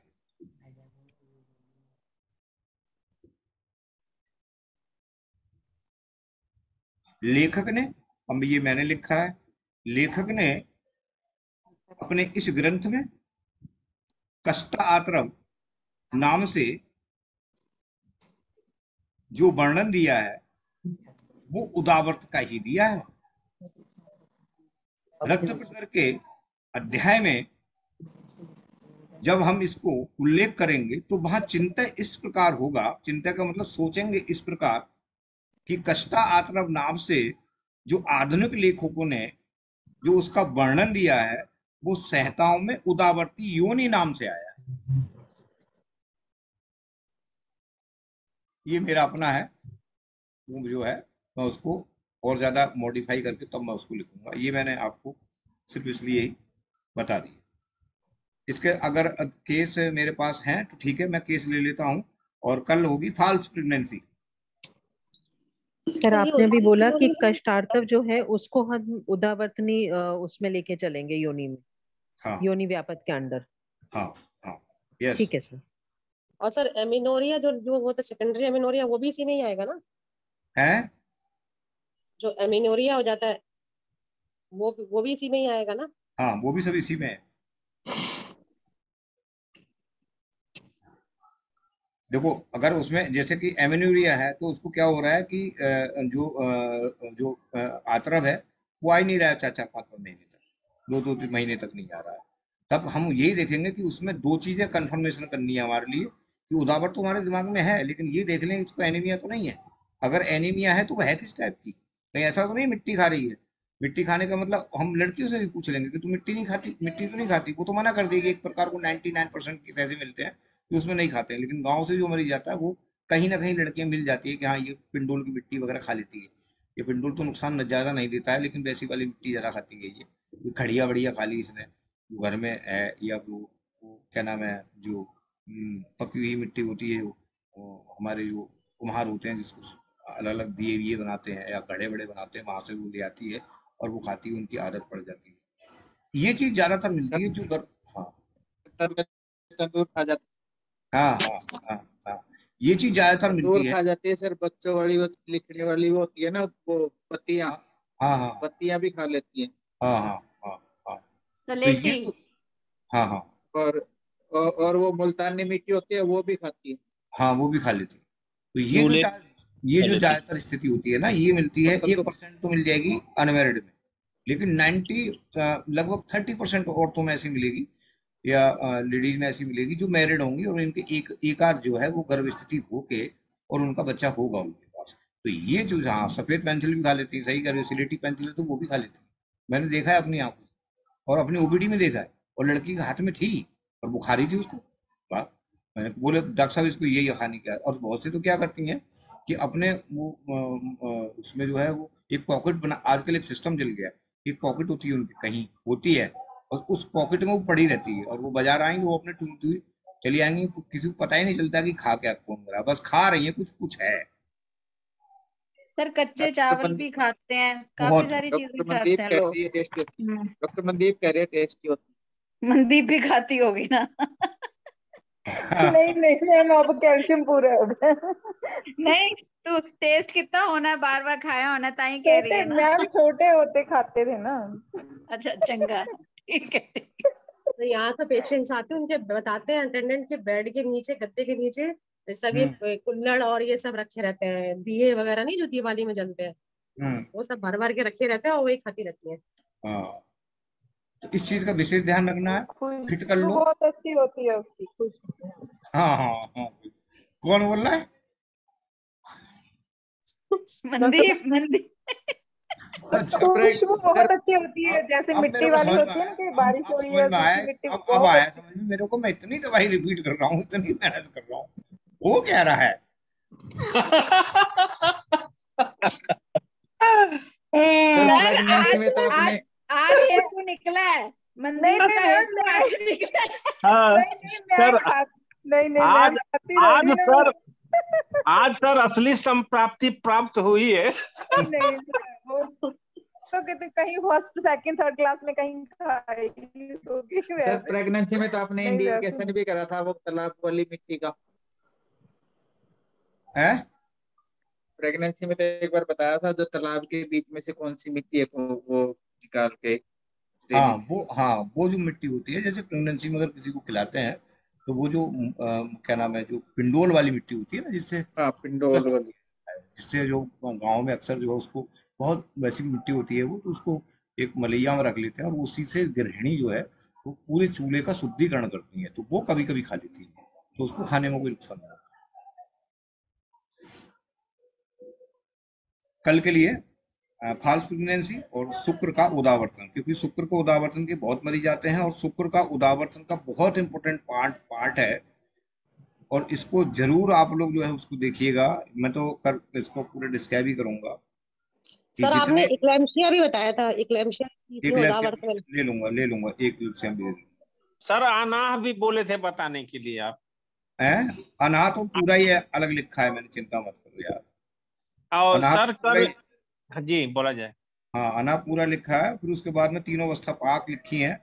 लेखक ने, अब ये मैंने लिखा है, लेखक ने अपने इस ग्रंथ में कष्ट आतरफ नाम से जो वर्णन दिया है वो उदावर्त का ही दिया है। रक्त प्रदर के अध्याय में जब हम इसको उल्लेख करेंगे तो वहां चिंता इस प्रकार होगा, चिंता का मतलब सोचेंगे इस प्रकार कि कष्टा आतरफ नाम से जो आधुनिक लेखकों ने जो उसका वर्णन दिया है वो संहिताओं में उदावर्ती योनि नाम से आया है। ये मेरा अपना है, वो जो है मैं उसको और ज्यादा मॉडिफाई करके तब मैं उसको लिखूंगा। ये मैंने आपको सिर्फ इसलिए ही बता दी। इसके अगर केस मेरे पास हैं तो ठीक है, मैं केस ले लेता हूं। और कल होगी फॉल्स प्रेगनेंसी। सर आपने अभी बोला कि कष्टार्तव जो है उसको हम उदावर्तनी उसमें लेके चलेंगे योनि में। हाँ योनि व्यापक के अंडर। हाँ हाँ यस ठीक है सर। और सर एमिनोरिया जो होता है सेकेंडरी एमिनोरिया, वो भी इसी में ही आएगा ना? है जो एमिनोरिया हो जाता है वो भी इसी में ही आएगा ना? हाँ, वो भी सब इसी में है। देखो अगर उसमें जैसे कि एमिनोरिया है तो उसको क्या हो रहा है कि जो आतरव है वो आ ही नहीं रहा है 4-4-5 महीने तक, 2-2 महीने तक नहीं आ रहा है। तब हम यही देखेंगे कि उसमें 2 चीजें कंफर्मेशन करनी है हमारे लिए कि उदावर तो हमारे दिमाग में है, लेकिन ये देख लें इसको एनीमिया तो नहीं है। अगर एनीमिया है तो वो है किस टाइप की? कहीं ऐसा तो नहीं मिट्टी खा रही है। मिट्टी खाने का मतलब हम लड़कियों से भी पूछ लेंगे कि तू मिट्टी नहीं खाती, मिट्टी तो नहीं खाती, वो तो मना कर देगी। एक प्रकार को 99% केस ऐसे मिलते हैं कि उसमें नहीं खाते हैं। लेकिन गांव से जो मरीज जाता है वो कहीं ना कहीं लड़कियां मिल जाती है कि हाँ ये पिंडोल की मिट्टी वगैरह खा लेती है। ये पिंडोल तो नुकसान ज्यादा नहीं देता है, लेकिन वैसी वाली मिट्टी ज्यादा खाती है। ये खड़िया बढ़िया खा ली इसने जो घर में है, या वो क्या नाम है जो पकी हुई मिट्टी होती है, वो हमारे जो कुम्हार होते हैं जिसको अलग अलग दिए विए बनाते हैं या घड़े बड़े बनाते हैं, वहां से वो ले आती है और वो खाती है, उनकी आदत पड़ जाती है। ये चीज ज्यादातर मिलती है जो हाँ तंदूर खा जाते हाँ हाँ हाँ हाँ ये चीज ज्यादातर मिलती है। खा जाती है सर। बच्चों वाली वो लिखने वाली वो होती है ना, वो पत्तियां, हाँ हाँ पत्तियां भी खा लेती हैं। हाँ हाँ हाँ हाँ तो सलेटी। हाँ हाँ और वो मुल्तानी मिट्टी होती है वो भी खाती है। हाँ वो भी खा लेती है। तो ये जो ज्यादातर स्थिति होती है ना, ये मिलती है 1% तो मिल जाएगी अनमैरिड में, लेकिन 90 लगभग 30% औरतों में ऐसी मिलेगी या लेडीज में ऐसी मिलेगी जो मैरिड होंगी और इनके एक आध जो है वो गर्भ स्थिति होके और उनका बच्चा होगा उनके पास। तो ये जो हाँ सफेद पेंसिल भी खा लेती है, सही कह रहे हो, सिलेटी पेंसिल है तो वो भी खा लेती है। मैंने देखा है अपनी आंखों से और अपनी ओपीडी में देखा है, और लड़की के हाथ में थी और वो खा रही थी उसको। वाह! मैंने बोले डॉक्टर साहब इसको यही खाने का है। और बहुत से तो क्या करती हैं कि अपने वो उसमें जो है वो एक पॉकेट बना, आजकल एक सिस्टम चल गया, एक पॉकेट होती है उनकी कहीं होती है और उस पॉकेट में वो पड़ी रहती है और वो बाजार आएंगे, वो अपने टूटी चली आएंगी, किसी को पता ही नहीं चलता कि खा क्या कौन रहा, बस खा रही है, कुछ कुछ है। सर कच्चे चावल भी खाते हैं, काफी बहुत सारी चीजें डॉक्टर खाते मनदीप हैं कह लोग। रही है टेस्टी होती है। डॉक्टर मनदीप कह रहे हैं टेस्टी होती है। मनदीप भी खाती होगी ना? नहीं नहीं मैम, अब कैल्शियम पूरा हो गया। नहीं तो टेस्ट कितना होना है, बार बार खाया होना, ताई कह रही है ना। मैम छोटे होते खाते थे ना। अच्छा चंगा, ठीक है। तो यहाँ तो पेशेंट्स आते हैं, उनके बताते हैं अटेंडेंट के बेड के नीचे, गद्दे के नीचे सब ये कुल्हड़ और ये सब रखे रहते हैं, दिए वगैरह नहीं जो दिवाली में जलते हैं, वो सब भर भर के रखे रहते हैं और वही खाती रहती है। तो इस चीज का विशेष ध्यान रखना है, फिट कर लो। बहुत अच्छी होती है उसकी खुशबू। हाँ हाँ हाँ कौन बोल रहा है? मनदीप मनदीप खुशबू बहुत अच्छी होती है, जैसे अब मिट्टी मेरे को वाली समझ में होती है ना, आया, कि बारिश हो रही है समझ में आया, मिट्टी अब आया समझ में मेरे को। मैं इतनी दवाई रिपीट कर रहा हूँ, इतनी मेहनत कर रहा हूँ, वो कह रहा है। प्रेगनेंसी में तो आपने आज हेतु निकला है, मनदीप का हेतु आज निकला है। नहीं आज सर असली संप्राप्ति प्राप्त हुई है। नहीं तो कहते कहीं फर्स्ट सेकंड थर्ड क्लास में कहीं खाई होगी। सर प्रेगनेंसी में तो आपने इंडिकेशन भी करा था वो तालाब वाली मिट्टी का। है प्रेगनेंसी में तो एक बार बताया था, जो तालाब के बीच में से कौन सी मिट्टी है वो निकाल के। हाँ वो जो मिट्टी होती है, जैसे प्रेगनेंसी में अगर किसी को खिलाते हैं तो वो जो क्या नाम है, जो पिंडोल वाली मिट्टी होती है ना, जिससे पिंडोल वाली, जिससे जो गांव में अक्सर जो है उसको बहुत वैसी मिट्टी होती है वो, तो उसको एक मलैया में रख लेते हैं और उसी से गृहिणी जो है वो पूरे चूल्हे का शुद्धिकरण करती है, तो वो कभी कभी खा लेती है, तो उसको खाने में कोई नुकसान नहीं। कल के लिए फॉल्स प्रेगनेंसी और शुक्र का उदावर्तन, क्योंकि शुक्र को उदावर्तन के बहुत मरीज आते हैं और शुक्र का उदावर्तन का बहुत इंपॉर्टेंट पार्ट है, और इसको जरूर आप लोग जो है उसको देखिएगा। मैं तो इसको पूरे डिस्क्राइब ही करूंगा। सर आपने इक्लेम्सिया भी बताया था, इक्लेम्सिया ले लूंगा एक इक्लेम्सिया भी ले लूंगा। सर अनाह भी बोले थे बताने के लिए आप। अनाह तो पूरा ही अलग लिखा है, मैंने, चिंता मत करो यार। और सर कर जी बोला जाए। हाँ, अनाह पूरा लिखा है, फिर उसके बाद में तीनों अवस्था पाक लिखी है,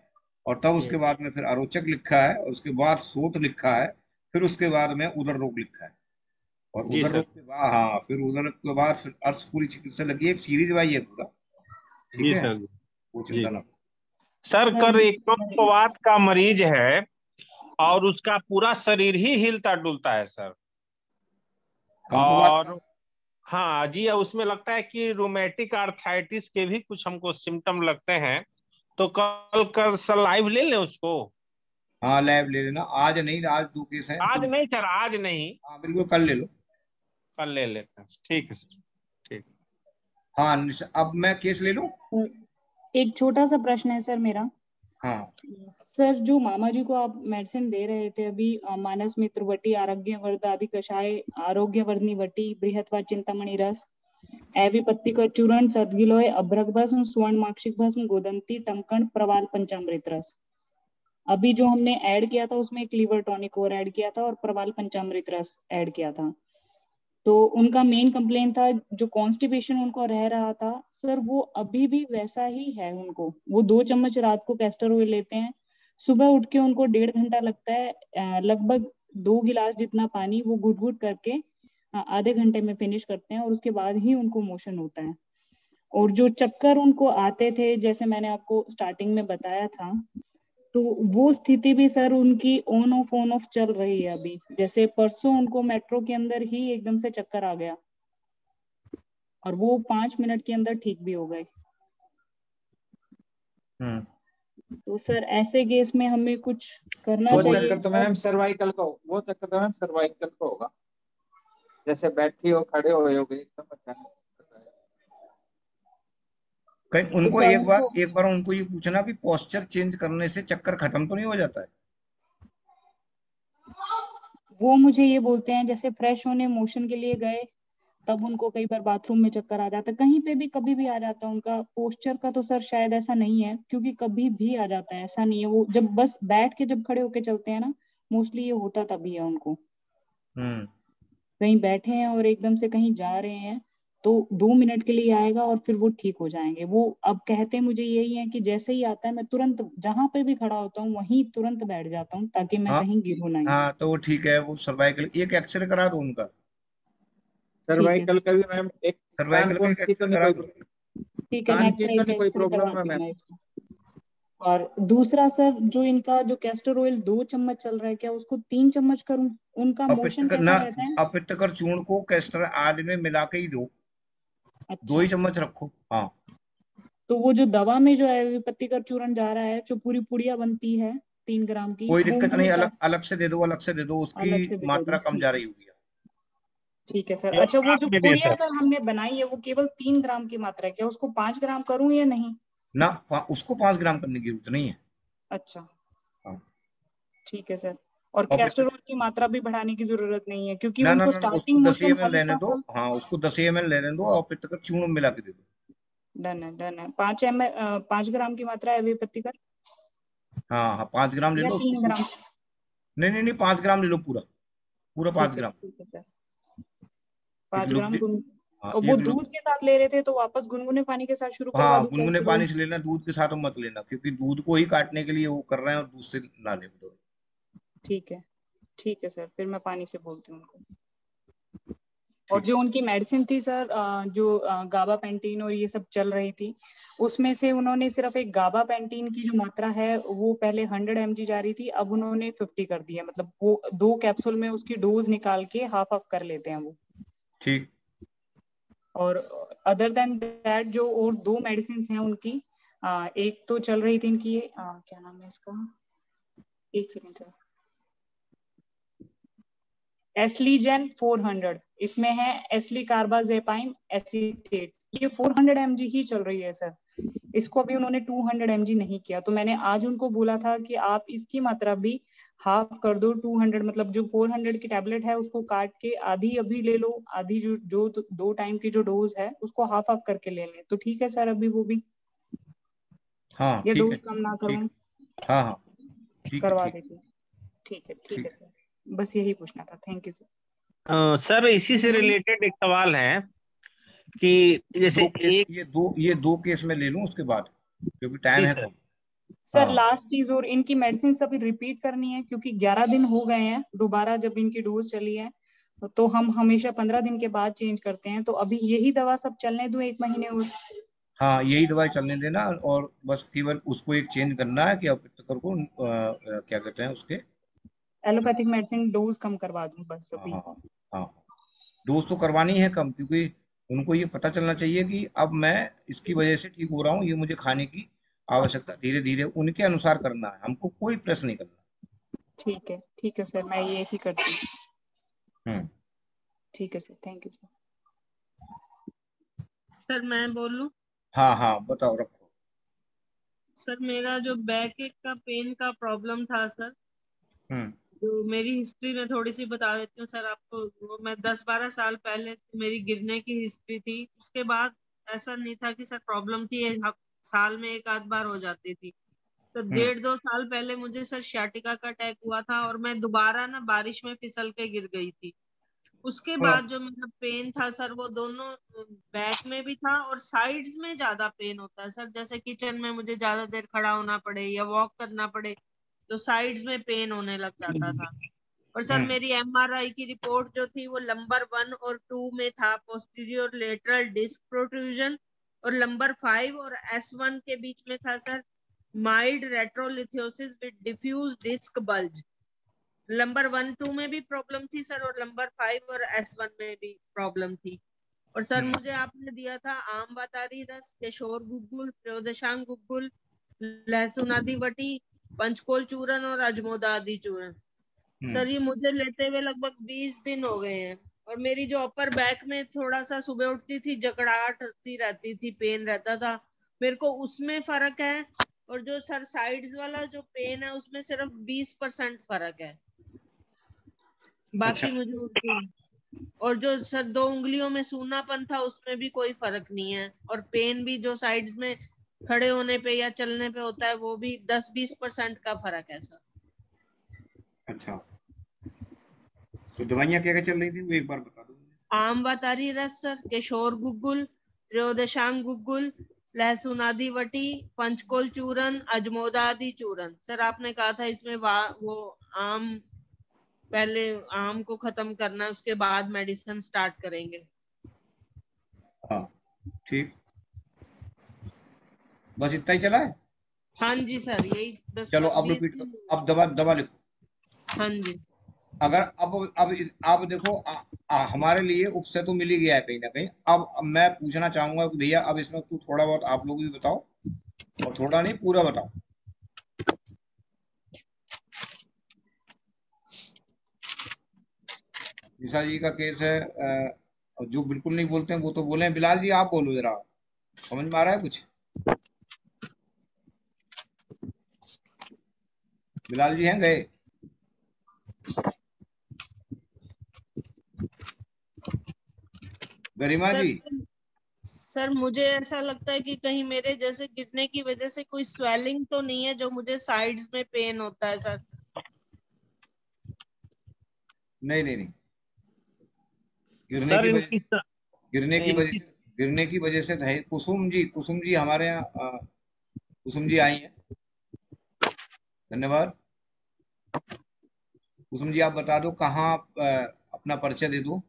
और तब उसके बाद में फिर आरोचक लिखा है, और उसके बाद सोत लिखा है, फिर उसके बाद में उदर रोग लिखा है, और उदर रोग के बाद फिर उदर के बाद फिर अर्थ पूरी चिकित्सा लगी, एक सीरीज वाइज है पूरा। ठीक है, वो चिंता ना। सर कर एक पक्षवात का मरीज है और उसका पूरा शरीर ही हिलता डुलता है सर, और हाँ जी, उसमें लगता है कि रोमेटिक आर्थराइटिस के भी कुछ हमको सिम्टम लगते हैं, तो कल कर सर लाइव ले लें उसको। हाँ लाइव ले लेना, आज नहीं, आज 2 केस हैं। आज नहीं सर, आज नहीं। हाँ बिल्कुल, कल ले लो। कल ले लेते हैं, ठीक है सर, ठीक। हाँ, अब मैं केस ले लूं। एक छोटा सा प्रश्न है सर मेरा। हाँ सर, जो मामा जी को आप मेडिसिन दे रहे थे अभी, मानस मित्र वटी, आरोग्य वर्धादि कषाय, आरोग्य वर्धनी वटी, बृहत्वा चिंतामणि रस, एविपत्ति का चूर्ण, सदगिलोय, अभ्रक भस्म, स्वर्ण माक्षिक भस्म, गोदंती, टंकण, प्रवाल, पंचामृत रस। अभी जो हमने ऐड किया था उसमें एक लीवर टॉनिक और ऐड किया था और प्रवाल पंचामृत रस ऐड किया था। तो उनका मेन कंप्लेन था जो कॉन्स्टिपेशन उनको रह रहा था सर, वो अभी भी वैसा ही है उनको। वो 2 चम्मच रात को कैस्टर ऑयल लेते हैं, सुबह उठ के उनको 1.5 घंटा लगता है, लगभग 2 गिलास जितना पानी वो घुट घुट करके आधे घंटे में फिनिश करते हैं, और उसके बाद ही उनको मोशन होता है। और जो चक्कर उनको आते थे, जैसे मैंने आपको स्टार्टिंग में बताया था, तो वो स्थिति भी सर उनकी ऑन ऑफ चल रही है अभी। जैसे परसों उनको मेट्रो के अंदर ही एकदम से चक्कर आ गया और वो 5 मिनट के अंदर ठीक भी हो गए। तो सर ऐसे केस में हमें कुछ करना चाहिए। वो चक्कर तो मैम सर्वाइकल का होगा, जैसे बैठी हो, खड़े हो गए एकदम अचानक। कहीं उनको एक बार उनको ये पूछना कि पोस्चर चेंज करने से चक्कर खत्म तो नहीं हो जाता है? वो मुझे ये बोलते हैं जैसे फ्रेश होने मोशन के लिए गए तब उनको कई बार बाथरूम में चक्कर आ जाता है, कहीं पे भी कभी भी आ जाता है। उनका पोस्चर का तो सर शायद ऐसा नहीं है, क्योंकि कभी भी आ जाता है, ऐसा नहीं है। वो जब बस बैठ के जब खड़े होके चलते हैं ना, मोस्टली ये होता तभी है उनको। कहीं बैठे हैं और एकदम से कहीं जा रहे हैं तो 2 मिनट के लिए आएगा और फिर वो ठीक हो जाएंगे। वो अब कहते मुझे यही है कि जैसे ही आता है मैं तुरंत जहां पे भी खड़ा होता हूँ वहीं तुरंत बैठ जाता हूँ ताकि मैं कहीं गिरूं नहीं। हाँ तो वो ठीक है, वो सर्वाइकल एक एक्सरे करा दो उनका। सर्वाइकल का भी मैम एक सर्वाइकल का एक्सरे करा दो। ठीक है, कोई प्रॉब्लम है। और दूसरा सर, जो इनका जो कैस्टर ऑयल 2 चम्मच चल रहा है, क्या उसको 3 चम्मच करूं? उनका मोशन कैसा रहता है? अपित्तकर चूर्ण को कैस्टर ऑयल में मिला के ही दो। अच्छा। 2 ही चम्मच रखो। हाँ, तो वो जो दवा में जो है विपत्तिकर चूर्ण जा रहा है, जो पूरी पुड़िया बनती है 3 ग्राम की, कोई दिक्कत नहीं, अलग से दे दो, उसकी मात्रा कम जा रही होगी। ठीक है सर। अच्छा, वो जो पुड़िया सर हमने बनाई है वो केवल 3 ग्राम की मात्रा है, क्या उसको 5 ग्राम करूं या नहीं? ना, उसको 5 ग्राम करने की जरूरत नहीं है। अच्छा, ठीक है सर। और कैस्टर ऑयल की मात्रा भी बढ़ाने की जरूरत नहीं है, क्योंकि उनको स्टार्टिंग में 10 ml लेने दो। हाँ, उसको 10 ml लेने दो और फिर तक चूर्ण मिला के दे दो। डन है। 5 ग्राम की मात्रा है विपत्तिकर। हाँ 5 ग्राम ले लो। 3 ग्राम? नहीं 5 ग्राम ले लो, पूरा 5 ग्राम। 5 ग्राम। और वो दूध के साथ ले रहे थे तो वापस गुनगुने पानी के साथ शुरू करवा दूं? गुनगुने पानी से लेना, दूध के साथ मत लेना, क्योंकि दूध को ही काटने के लिए वो कर रहे हैं और दूध से ना ले दो। ठीक है सर, फिर मैं पानी से बोलती हूँ उनको। और जो उनकी मेडिसिन थी सर, जो गाबापेंटीन और ये सब चल रही थी, उसमें से उन्होंने सिर्फ एक गाबापेंटीन की जो मात्रा है वो पहले 100 mg जा रही थी, अब उन्होंने 50 कर दिया। मतलब वो 2 कैप्सूल में उसकी डोज निकाल के हाफ कर लेते हैं वो। ठीक। और अदर देन दैट जो और 2 मेडिसिन हैं उनकी, एक तो चल रही थी इनकी, क्या नाम है इसका, एक सेकंड सर, एस्लीजेन 400, इसमें है एस्लीकार्बाजेपाइन एसीटेट, ये 400 mg ही चल रही है सर, इसको अभी उन्होंने 200 mg नहीं किया। तो मैंने आज उनको बोला था कि आप इसकी मात्रा भी हाफ कर दो, 200 मतलब जो 400 की टैबलेट है उसको काट के आधी अभी ले लो, आधी जो 2 टाइम की जो डोज है उसको हाफ हाफ करके ले लें। तो ठीक है सर, अभी वो भी हाँ ये ठीक डोज है, कम ना ठीक, करूं, हाँ हाँ ठीक है, करवा ठीक देती हूँ। ठीक है ठीक। सर, बस यही पूछना था। Thank you sir. सर इसी से रिलेटेड एक सवाल है कि जैसे दो केस, एक ये दो केस में ले लूं उसके बाद, क्योंकि टाइम जी है सर। कम। सर हाँ लास्ट चीज, और इनकी मेडिसिन अभी रिपीट करनी है क्योंकि 11 दिन हो गए हैं दोबारा जब इनकी डोज चली है, तो हम हमेशा 15 दिन के बाद चेंज करते हैं। तो अभी यही दवा सब चलने दूं 1 महीने और? हाँ, यही दवाई चलने देना, और बस केवल उसको एक चेंज करना है कि अपितकर को क्या कहते हैं उसके, एलोपैथिक मेडिसिन डोज कम करवा दूं बस हाँ अभी। हाँ हाँ, डोज तो करवानी है कम, क्योंकि उनको ये पता चलना चाहिए कि अब मैं इसकी वजह से ठीक हो रहा हूँ, ये मुझे खाने की आवश्यकता धीरे धीरे उनके अनुसार करना है, हमको कोई प्रेस नहीं करना। ठीक है सर, मैं ये ही करती हूँ। हम्म, ठीक है sir, thank you sir. Sir मैं बोलूं? हाँ हाँ बताओ, रखो। सर मेरा जो बैक एक का पेन का प्रॉब्लम था सर, हम्म, जो मेरी हिस्ट्री में थोड़ी सी बता देती हूँ सर आपको। वो मैं 10-12 साल पहले मेरी गिरने की हिस्ट्री थी। उसके बाद ऐसा नहीं था कि सर प्रॉब्लम थी, साल में एक आध बार हो जाती थी। तो हम्म, 1.5-2 साल पहले मुझे सर sciatica का अटैक हुआ था और मैं दोबारा ना बारिश में फिसल के गिर गई थी। उसके हाँ, बाद जो मेरा पेन था सर, वो दोनों बैक में भी था और साइड्स में ज्यादा पेन होता है सर। जैसे किचन में मुझे ज्यादा देर खड़ा होना पड़े या वॉक करना पड़े तो साइड्स में पेन होने लग जाता था। और सर हम्म, मेरी MRI की रिपोर्ट जो थी वो नंबर 1 और 2 में था पोस्टीरियर लेटरल डिस्क प्रोट्रूजन, और नंबर 5 और S1 के बीच में था sir mild retrolisthesis with diffuse disc bulge. Number 1-2 में भी प्रॉब्लम थी सर, और नंबर 5 और S1 में भी प्रॉब्लम थी। और सर मुझे आपने दिया था आम वातारी रस, केशोर गुग्गुल, त्रयोदशांग गुग्गुल, लहसुन आदि वटी, पंचकोल चूर्ण और अजमोदा आदि चूर्ण। सर ये मुझे लेते हुए लगभग 20 दिन हो गए हैं। और मेरी जो अपर बैक में थोड़ा सा सुबह उठती थी जकड़ाहट सी रहती थी, पेन रहता था, मेरे को उसमें फर्क है। और जो सर साइड्स वाला जो पेन है उसमें सिर्फ 20% फर्क है, बाकी मुझे और जो सर 2 उंगलियों में सूनापन था उसमें भी कोई फर्क नहीं है। और पेन भी जो साइड्स में खड़े होने पे या चलने पे होता है वो भी 10-20% का फर्क है सर। अच्छा, तो दवाइयाँ क्या क्या चल रही थी वो एक बार बता दो। आम वातारी रस सर, केशोर गुग्गुल, त्रयोदशांग गुग्गुल, लहसुन आदि वटी, पंचकोल चूर्ण, अजमोदा आदि चूर्ण। सर आपने कहा था इसमें वो आम, पहले आम को खत्म करना है उसके बाद मेडिसिन स्टार्ट करेंगे। हाँ ठीक, बस इतना ही चला है। हाँ जी सर, यही बस चलो अब 20 रिपीट दिन। करो, अब दवा दवा लिखो। हाँ जी अगर अब देखो, हमारे लिए उपसे तो मिल ही गया है कहीं ना कहीं। अब मैं पूछना चाहूंगा कि भैया अब इसमें तू थोड़ा बहुत आप लोग भी बताओ, और थोड़ा नहीं पूरा बताओ। निशा जी का केस है, जो बिल्कुल नहीं बोलते हैं वो तो बोले। बिलाल जी आप बोलो जरा, समझ में आ रहा है कुछ? बिलाल जी हैं गए? गरिमा सर। जी? सर मुझे ऐसा लगता है कि कहीं मेरे जैसे गिरने की वजह से कोई स्वेलिंग तो नहीं है जो मुझे साइड्स में पेन होता है सर? नहीं नहीं नहीं, गिरने सर की वजह इनकी से, इनकी गिरने की वजह से है। कुसुम जी हमारे यहाँ, कुसुम जी आई हैं, धन्यवाद। कुसुम जी आप बता दो कहाँ, अपना परिचय दे दो।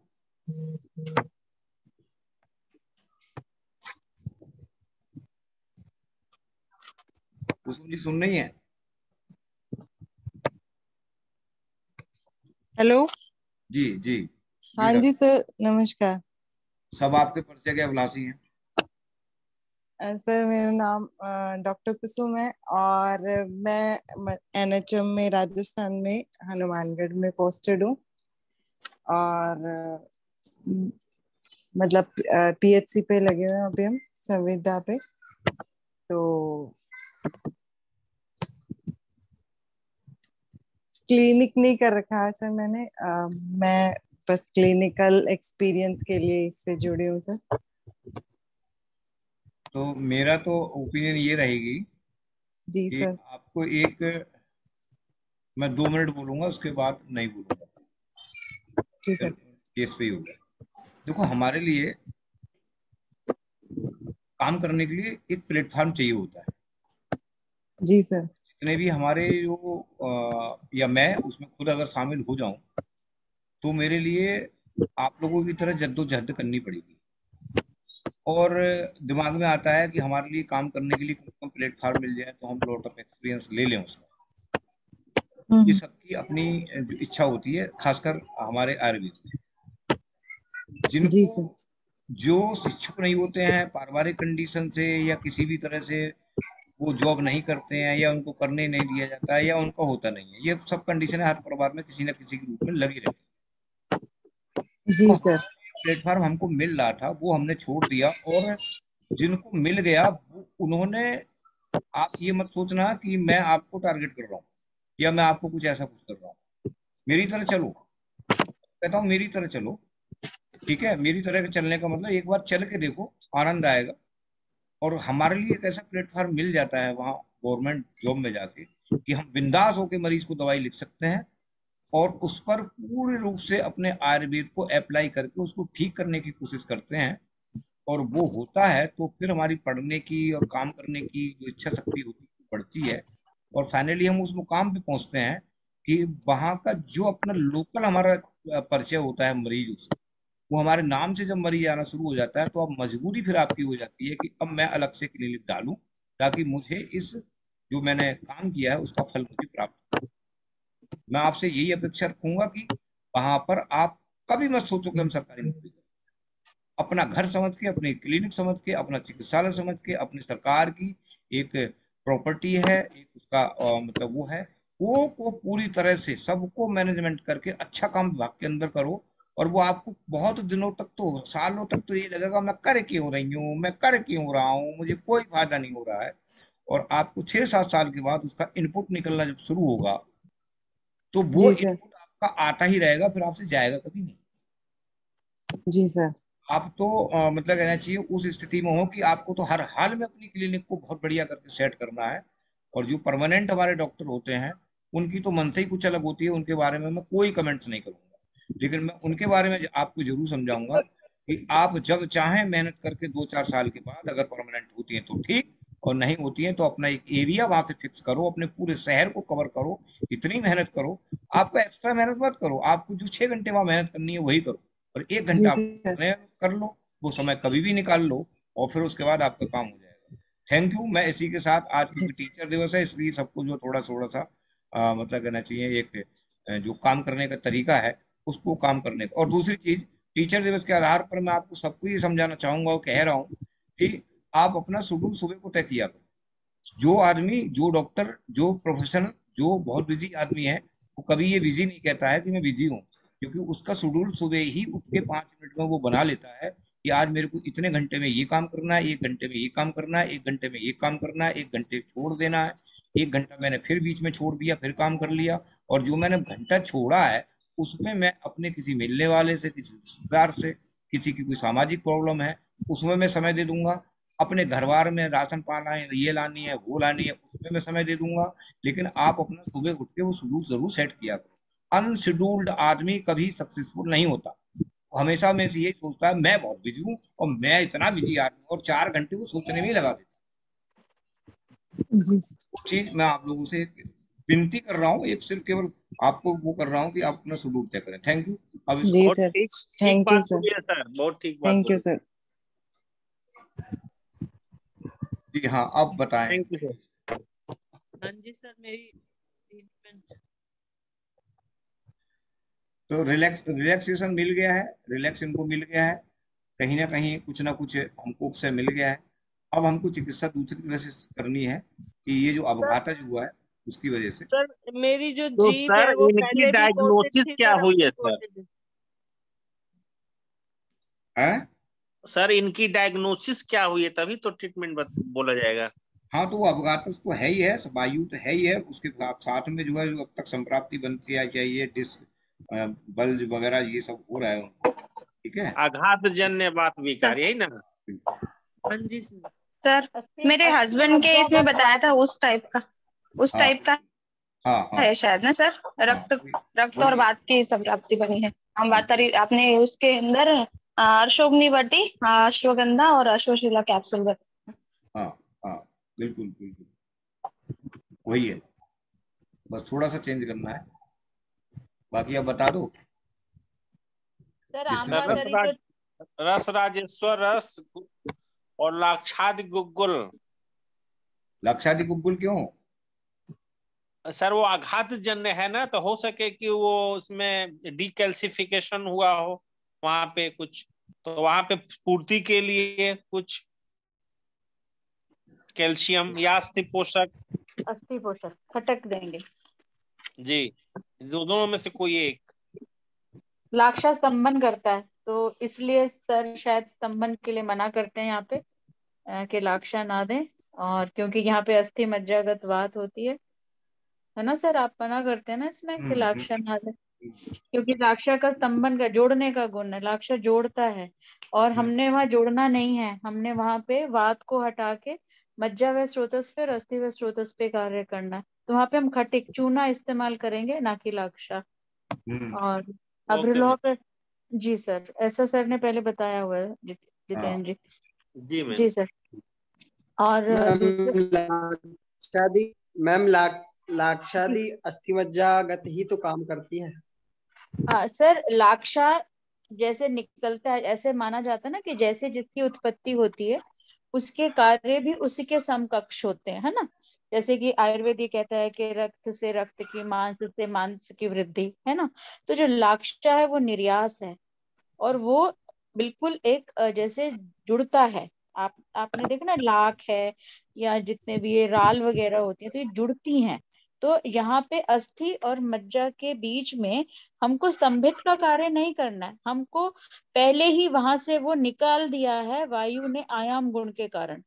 कुसुम जी सुन रही हैं? हेलो। जी जी हाँ जी सर, नमस्कार। सब आपके परिचय के अभिलाषी हैं। सर मेरा नाम डॉक्टर कुसुम है और मैं NHM में राजस्थान में हनुमानगढ़ में पोस्टेड हूँ। और मतलब PHC पे लगे हुए हैं अभी हम, संविदा पे। तो क्लिनिक नहीं कर रखा है सर मैंने, मैं बस क्लिनिकल एक्सपीरियंस के लिए इससे जुड़ी हूँ सर। तो मेरा तो ओपिनियन ये रहेगी जी कि सर। आपको मैं 2 मिनट बोलूंगा, उसके बाद नहीं बोलूंगा। जी सर। केस पे ही होगा। देखो, हमारे लिए काम करने के लिए एक प्लेटफॉर्म चाहिए होता है। जी सर। जितने भी हमारे या मैं उसमें खुद अगर शामिल हो जाऊं तो मेरे लिए आप लोगों की तरह जद्दोजहद करनी पड़ेगी। और दिमाग में आता है कि हमारे लिए काम करने के लिए कम प्लेटफॉर्म मिल जाए तो हम लॉट ऑफ एक्सपीरियंस ले लें उसका। ये सबकी अपनी जो इच्छा होती है, खासकर हमारे आयुर्वेद में। जिनको जो इच्छुक नहीं होते हैं पारिवारिक कंडीशन से या किसी भी तरह से, वो जॉब नहीं करते हैं या उनको करने नहीं दिया जाता है या उनका होता नहीं है, ये सब कंडीशन हर परिवार में किसी न किसी के रूप में लगी रहती है। जी सर। प्लेटफॉर्म हमको मिल रहा था वो हमने छोड़ दिया, और जिनको मिल गया उन्होंने, आप ये मत सोचना कि मैं आपको टारगेट कर रहा हूँ या मैं आपको कुछ ऐसा कुछ कर रहा हूँ। मेरी तरह चलो, कहता हूँ मेरी तरह चलो, ठीक है। मेरी तरह के चलने का मतलब एक बार चल के देखो, आनंद आएगा। और हमारे लिए एक ऐसा प्लेटफॉर्म मिल जाता है वहाँ गवर्नमेंट जॉब में जाके कि हम बिंदास होकर मरीज को दवाई लिख सकते हैं और उस पर पूर्ण रूप से अपने आयुर्वेद को अप्लाई करके उसको ठीक करने की कोशिश करते हैं। और वो होता है तो फिर हमारी पढ़ने की और काम करने की जो इच्छा शक्ति होती है बढ़ती है, और फाइनली हम उस मुकाम पे पहुंचते हैं कि वहाँ का जो अपना लोकल हमारा परिचय होता है मरीजों से, वो हमारे नाम से जब मरीज आना शुरू हो जाता है तो अब मजबूरी फिर आपकी हो जाती है कि अब मैं अलग से क्लिनिक डालूं ताकि मुझे इस जो मैंने काम किया है उसका फल मुझे प्राप्त हो। मैं आपसे यही अपेक्षा रखूंगा कि वहां पर आप कभी मत सोचो कि हम सरकारी नौकरी करें। अपना घर समझ के, अपनी क्लिनिक समझ के, अपना चिकित्सालय समझ के, अपनी सरकार की एक प्रॉपर्टी है, एक उसका मतलब वो है, वो को पूरी तरह से सबको मैनेजमेंट करके अच्छा काम विभाग के अंदर करो। और वो आपको बहुत दिनों तक तो, सालों तक तो ये लगेगा मैं कर क्यों रही हूँ, मैं कर क्यों रहा हूँ, मुझे कोई फायदा नहीं हो रहा है। और आपको 6-7 साल के बाद उसका इनपुट निकलना जब शुरू होगा तो वो इनपुट आपका आता ही रहेगा, फिर आपसे जाएगा कभी नहीं। जी सर। आप तो मतलब कहना चाहिए उस स्थिति में हो कि आपको तो हर हाल में अपनी क्लिनिक को बहुत बढ़िया करके सेट करना है। और जो परमानेंट हमारे डॉक्टर होते हैं उनकी तो मन से ही कुछ अलग होती है, उनके बारे में मैं कोई कमेंट्स नहीं करूंगा। लेकिन मैं उनके बारे में आपको जरूर समझाऊंगा कि आप जब चाहें मेहनत करके 2-4 साल के बाद अगर परमानेंट होती है तो ठीक, और नहीं होती है तो अपना एक एरिया वहां से फिक्स करो, अपने पूरे शहर को कवर करो, इतनी मेहनत करो। आपको एक्स्ट्रा मेहनत मत करो, आपको जो 6 घंटे वहां मेहनत करनी है वही करो, और 1 घंटा कर लो, वो समय कभी भी निकाल लो, और फिर उसके बाद आपका काम हो जाएगा। Thank you. मैं इसी के साथ, आज क्योंकि टीचर दिवस है इसलिए सबको जो थोड़ा थोड़ा सा मतलब कहना चाहिए एक जो काम करने का तरीका है उसको काम करने का। और दूसरी चीज, टीचर दिवस के आधार पर मैं आपको सबको ये समझाना चाहूंगा और कह रहा हूँ कि आप अपना शेड्यूल सुबह को तय किया करो। जो आदमी, जो डॉक्टर, जो प्रोफेशनल, जो बहुत बिजी आदमी है, वो कभी ये बिजी नहीं कहता है कि मैं बिजी हूँ, क्योंकि उसका शेड्यूल सुबह ही उठ के 5 मिनट में वो बना लेता है कि आज मेरे को इतने घंटे में ये काम करना है, 1 घंटे में ये काम करना है, 1 घंटे में ये काम करना है, 1 घंटे छोड़ देना है, 1 घंटा मैंने फिर बीच में छोड़ दिया, फिर काम कर लिया। और जो मैंने घंटा छोड़ा है उसमें मैं अपने किसी मिलने वाले से, किसी रिश्तेदार से, किसी की कोई सामाजिक प्रॉब्लम है उसमें मैं समय दे दूंगा, अपने घर बार में राशन पाना है, ये लानी है, वो लानी है, उसमें मैं समय दे दूंगा। लेकिन आप अपना सुबह उठ के वो शेड्यूल जरूर सेट किया करो। अनशेड्यूल्ड आदमी कभी सक्सेसफुल नहीं होता। हमेशा में से यही सोचता है मैं बहुत बिजी हूँ और मैं इतना बिजी आदमी, और 4 घंटे वो सोचने में ही लगा देता। चीज मैं आप लोगों से विनती कर रहा हूँ, एक सिर्फ केवल आपको वो कर रहा हूँ कि आप अपना शेड्यूल तय करें। Thank you. अब जी सर, थैंक यू सर, बहुत ठीक बात। Thank you sir. जी हाँ, अब बताएं। Thank you sir. हाँ जी सर, मेरी तो रिलैक्सेशन मिल गया है, रिलैक्स इनको मिल गया है, कहीं ना कहीं कुछ ना कुछ हमको उससे मिल गया है। अब हमको चिकित्सा दूसरी तरह से करनी है कि ये जो अपघात हुआ है उसकी वजह से। सर मेरी जो तो जीभ सर है वो इनकी पहले भी कोटेड डायग्नोसिस थी क्या सर, हुई है अभी सर? कोटेड है। हैं? सर इनकी डायग्नोसिस क्या हुई है तभी तो ट्रीटमेंट बोला जाएगा। हाँ, तो वो अवगाहत तो है ही है, वायु तो है ही है, उसके साथ में जो है जो अब तक संप्राप्ति बनती है, क्या ये डिस्क बल्ज वगैरह ये सब हो रहा है उनको। ठीक है, आघात जन्य बात विकार, यही ना। हाँ जी सर मेरे हस्बैंड के इसमें बताया था उस टाइप का, उस हाँ टाइप का हाँ हाँ है शायद ना सर। रक्त और वात की संप्राप्ति बनी है। हम बात करी आपने उसके अंदर अश्वग्निवटी, अश्वगंधा और अश्वशिला कैप्सूल बताया। हाँ हाँ बिल्कुल बिल्कुल वही है, बस थोड़ा सा चेंज करना है, बाकी आप बता दो। सर रस राजेश्वर रस और लाक्षादि गुग्गुल। लाक्षादि गुग्गुल क्यों? सर वो आघात जन्य है ना, तो हो सके कि वो उसमें डीकैल्सिफिकेशन हुआ हो वहां पे कुछ, तो वहां पे पूर्ति के लिए कुछ कैल्शियम या अस्थि पोषक खटक देंगे जी, दोनों में से कोई एक। लाक्षा स्तंभन करता है तो इसलिए सर शायद स्तंभन के लिए मना करते हैं यहाँ पे कि लाक्षा ना दें, और क्योंकि यहाँ पे अस्थि मज्जागत वात होती है ना सर, आप मना करते हैं ना इसमें कि लाक्षा ना दें, क्योंकि लाक्षा का स्तंभन का जोड़ने का गुण है, लाक्षा जोड़ता है और हमने वहां जोड़ना नहीं है, हमने वहां पे वात को हटा के मज्जा व स्रोतस पे और अस्थि व स्रोतस पे कार्य करना है, तो वहां पे हम खटिक चूना इस्तेमाल करेंगे ना कि लाक्षा। और अभ्रलोह पे जी सर, ऐसा सर ने पहले बताया हुआ है जितेंद्र जी। जी सर। और लाक्षादि अस्थिमज्जागत ही तो काम करती है। सर लाक्षा जैसे निकलता है ऐसे माना जाता है ना कि जैसे जिसकी उत्पत्ति होती है उसके कार्य भी उसी के समकक्ष होते हैं, है ना। जैसे कि आयुर्वेद ये कहता है कि रक्त से रक्त की, मांस से मांस की वृद्धि, है ना। तो जो लाक्षा है वो निर्यास है और वो बिल्कुल एक जैसे जुड़ता है। आपने देखा ना लाख है या जितने भी ये राल वगैरह होती है तो ये जुड़ती हैं। तो यहाँ पे अस्थि और मज्जा के बीच में हमको स्तंभित का कार्य नहीं करना है, हमको पहले ही वहां से वो निकाल दिया है वायु ने आयाम गुण के कारण,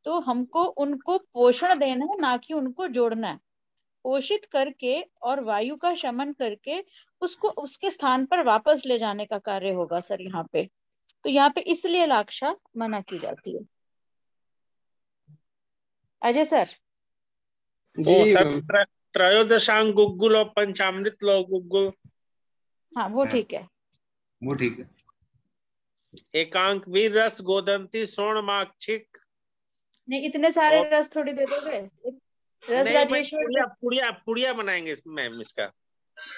तो हमको उनको पोषण देना है ना कि उनको जोड़ना है। पोषित करके और वायु का शमन करके उसको उसके स्थान पर वापस ले जाने का कार्य होगा सर यहाँ पे। तो यहाँ पे इसलिए लाक्षा मना की जाती है। अजय सर। ओ सर त्रयोदशांग गुग्गुल और पंचामृत लौह गुग्गुल, हाँ वो ठीक है, वो ठीक है। एकांक वीर रस गोदंती स्वर्ण माक्षिक। नहीं इतने सारे रस थोड़ी दे दोगे, रस राजेश्वर पुड़िया बनाएंगे मैम इसका।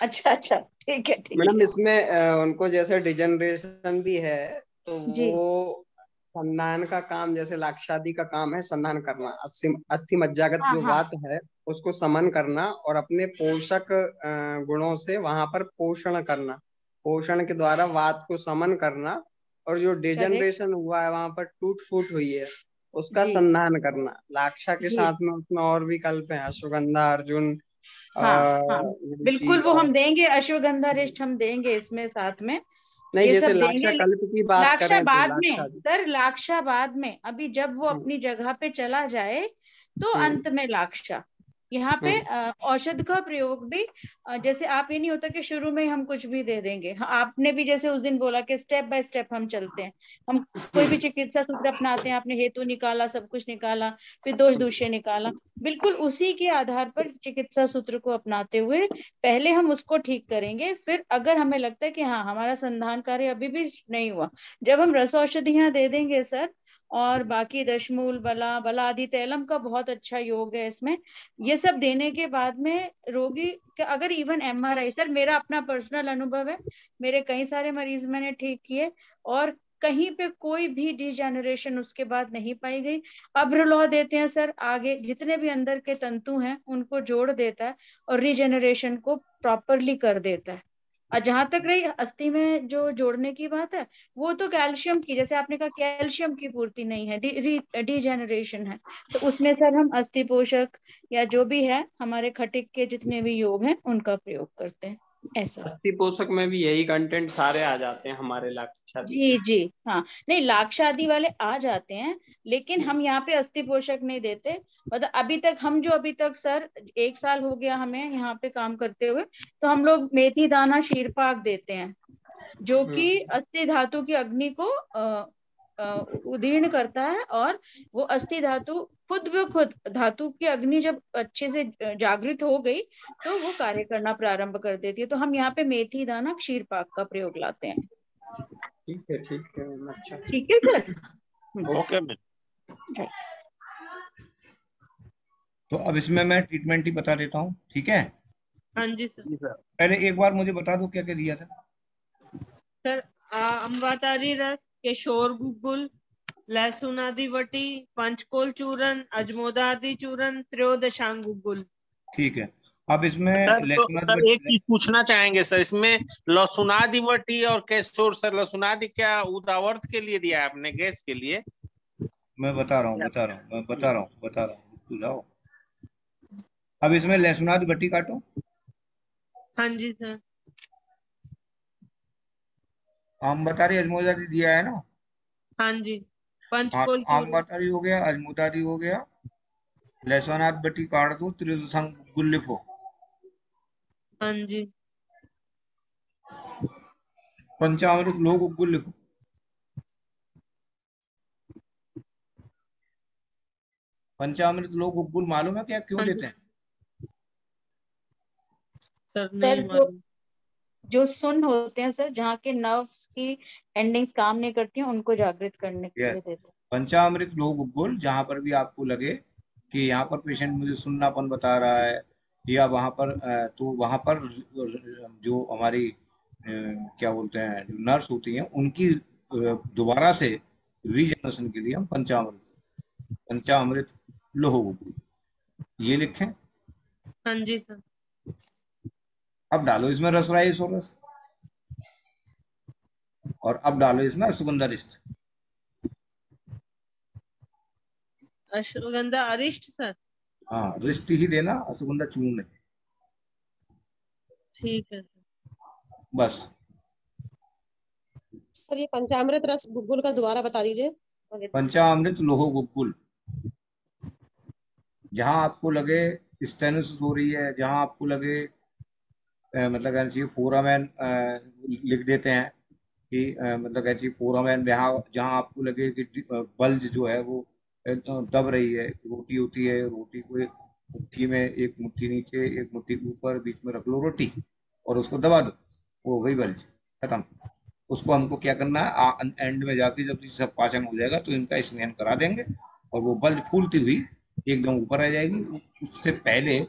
अच्छा अच्छा ठीक है ठीक मैडम है। इसमें उनको जैसे डिजनरेशन भी है तो वो संधान का काम, जैसे लाक्षादि का काम है संधान करना, अस्थि मज्जागत जो वात है उसको समन करना और अपने पोषक गुणों से वहां पर पोषण करना, पोषण के द्वारा वात को समन करना, और जो डिजनरेशन हुआ है वहां पर टूट फूट हुई है उसका संधान करना। लाक्षा के साथ में उसमें और भी कल्प है, अश्वगंधा अर्जुन। हाँ बिल्कुल वो हम देंगे, अश्वगंधा रिष्ट हम देंगे इसमें साथ में। नहीं, ये जैसे सब लाक्षा देंगे। कल्प की बात लाक्षा करें बाद तो में सर, लाक्षा बाद में, अभी जब वो अपनी जगह पे चला जाए तो अंत में लाक्षा। यहाँ पे औषध का प्रयोग भी जैसे आप ये नहीं होता कि शुरू में हम कुछ भी दे देंगे। आपने भी जैसे उस दिन बोला कि स्टेप बाय स्टेप हम चलते हैं, हम कोई भी चिकित्सा सूत्र अपनाते हैं, आपने हेतु निकाला, सब कुछ निकाला, फिर दोष दूष्य निकाला, बिल्कुल उसी के आधार पर चिकित्सा सूत्र को अपनाते हुए पहले हम उसको ठीक करेंगे। फिर अगर हमें लगता है कि हाँ हमारा संधान कार्य अभी भी नहीं हुआ, जब हम रस औषधियां दे देंगे सर, और बाकी दशमूल बला बला आदि तैलम का बहुत अच्छा योग है इसमें, ये सब देने के बाद में रोगी का अगर इवन MRI, सर मेरा अपना पर्सनल अनुभव है, मेरे कई सारे मरीज मैंने ठीक किए और कहीं पे कोई भी डिजेनरेशन उसके बाद नहीं पाई गई। अभ्रलोह देते हैं सर, आगे जितने भी अंदर के तंतु हैं उनको जोड़ देता है और रीजेनरेशन को प्रॉपरली कर देता है। और जहां तक रही अस्थि में जो जोड़ने की बात है, वो तो कैल्शियम की, जैसे आपने कहा कैल्शियम की पूर्ति नहीं है, डिजेनरेशन है, तो उसमें सर हम अस्थि पोषक या जो भी है हमारे खटिक के जितने भी योग हैं उनका प्रयोग करते हैं। ऐसा। अस्थि पोषक में भी यही कंटेंट सारे आ जाते हैं हमारे लाक्षादी। जी जी हाँ, नहीं लाक्षादी वाले आ जाते हैं, लेकिन हम यहाँ पे अस्थि पोषक नहीं देते। मतलब अभी तक सर 1 साल हो गया हमें यहाँ पे काम करते हुए, तो हम लोग मेथी दाना शीरपाक देते हैं, जो कि अस्थि धातु की अग्नि को उदीर्ण करता है, और वो अस्थि धातु खुद ब खुद, धातु की अग्नि जब अच्छे से जागृत हो गई तो वो कार्य करना प्रारंभ कर देती है। तो हम यहाँ पे मेथी दाना क्षीरपाक का प्रयोग लाते हैं। ठीक है अच्छा। ठीक है सर, ओके मैम। तो अब इसमें मैं ट्रीटमेंट ही बता देता हूँ, ठीक है? हाँ जी सर। पहले एक बार मुझे बता दो क्या क्या दिया था सर। अम्बातारी रस, केशोर गुग्गुल, लहसुन आदि वटी, पंचकोल चूरन, अजमोदादि चूरन, त्रयोदशांग गुग्गुल। ठीक है। अब इसमें सर एक चीज पूछना चाहेंगे सर, इसमें लहसुनादि वटी और केशोर, सर लहसुनादि क्या उदावर्त के लिए दिया है आपने, गैस के लिए? मैं बता रहा हूँ तू जाओ। अब इसमें लहसुनादि वटी काटो। हाँ जी सर। आम्बतारी अजमोदादि दिया है ना? हाँ जी। पंचकोल चूरन। आम्बतारी हो गया, अजमोदादि हो गया, लहसुनादि वटी काट दो, त्रयोदशांग गुग्गुल लिखो। हाँ जी। पंचामृत लोह गुग्गुल लिखो। पंचामृत लोह गुग्गुल मालूम है क्या क्यों देते हैं? सर नहीं जो सुन्न होते हैं सर, जहाँ के नर्व्स की एंडिंग्स काम नहीं करती हैं, उनको जागृत करने के लिए देते हैं। पंचामृत लोह गुग्गुल, जहां पर भी आपको लगे कि यहाँ पर पेशेंट मुझे सुन्नापन बता रहा है, या वहां पर तो वहां पर जो हमारी क्या बोलते हैं, जो नर्स होती हैं, उनकी दोबारा से रीजनरेशन के लिए हम पंचामृत लोह गुग्गुल ये लिखें। हाँ जी सर। अब डालो इसमें रसराई सोरस, और अब डालो इसमें अश्वगंधा रिष्ट। अश्वगंधा अरिष्ट सर? हाँ, रिष्ट ही देना, अश्वगंधा चूर्ण नहीं। ठीक है बस। सर ये पंचामृत रस गुग्गुल का दोबारा बता दीजिए। पंचामृत लोह गुग्गुल, जहां आपको लगे स्टेनोसिस हो रही है, जहां आपको लगे मतलब कहना चाहिए फोरामैन लिख देते हैं कि मतलब कहना चाहिए फोरामैन, जहां आपको लगे कि बल्ज जो है वो दब रही है। रोटी होती है, रोटी को एक मुट्ठी में, एक मुट्ठी नीचे एक मुट्ठी ऊपर, बीच में रख लो रोटी और उसको दबा दो, वो हो गई बल्ज, खत्म। उसको हमको क्या करना है, एंड में जाके जब सब पाचन हो जाएगा तो इनका स्नान करा देंगे और वो बल्ज फूलती हुई एकदम ऊपर आ जाएगी। उससे पहले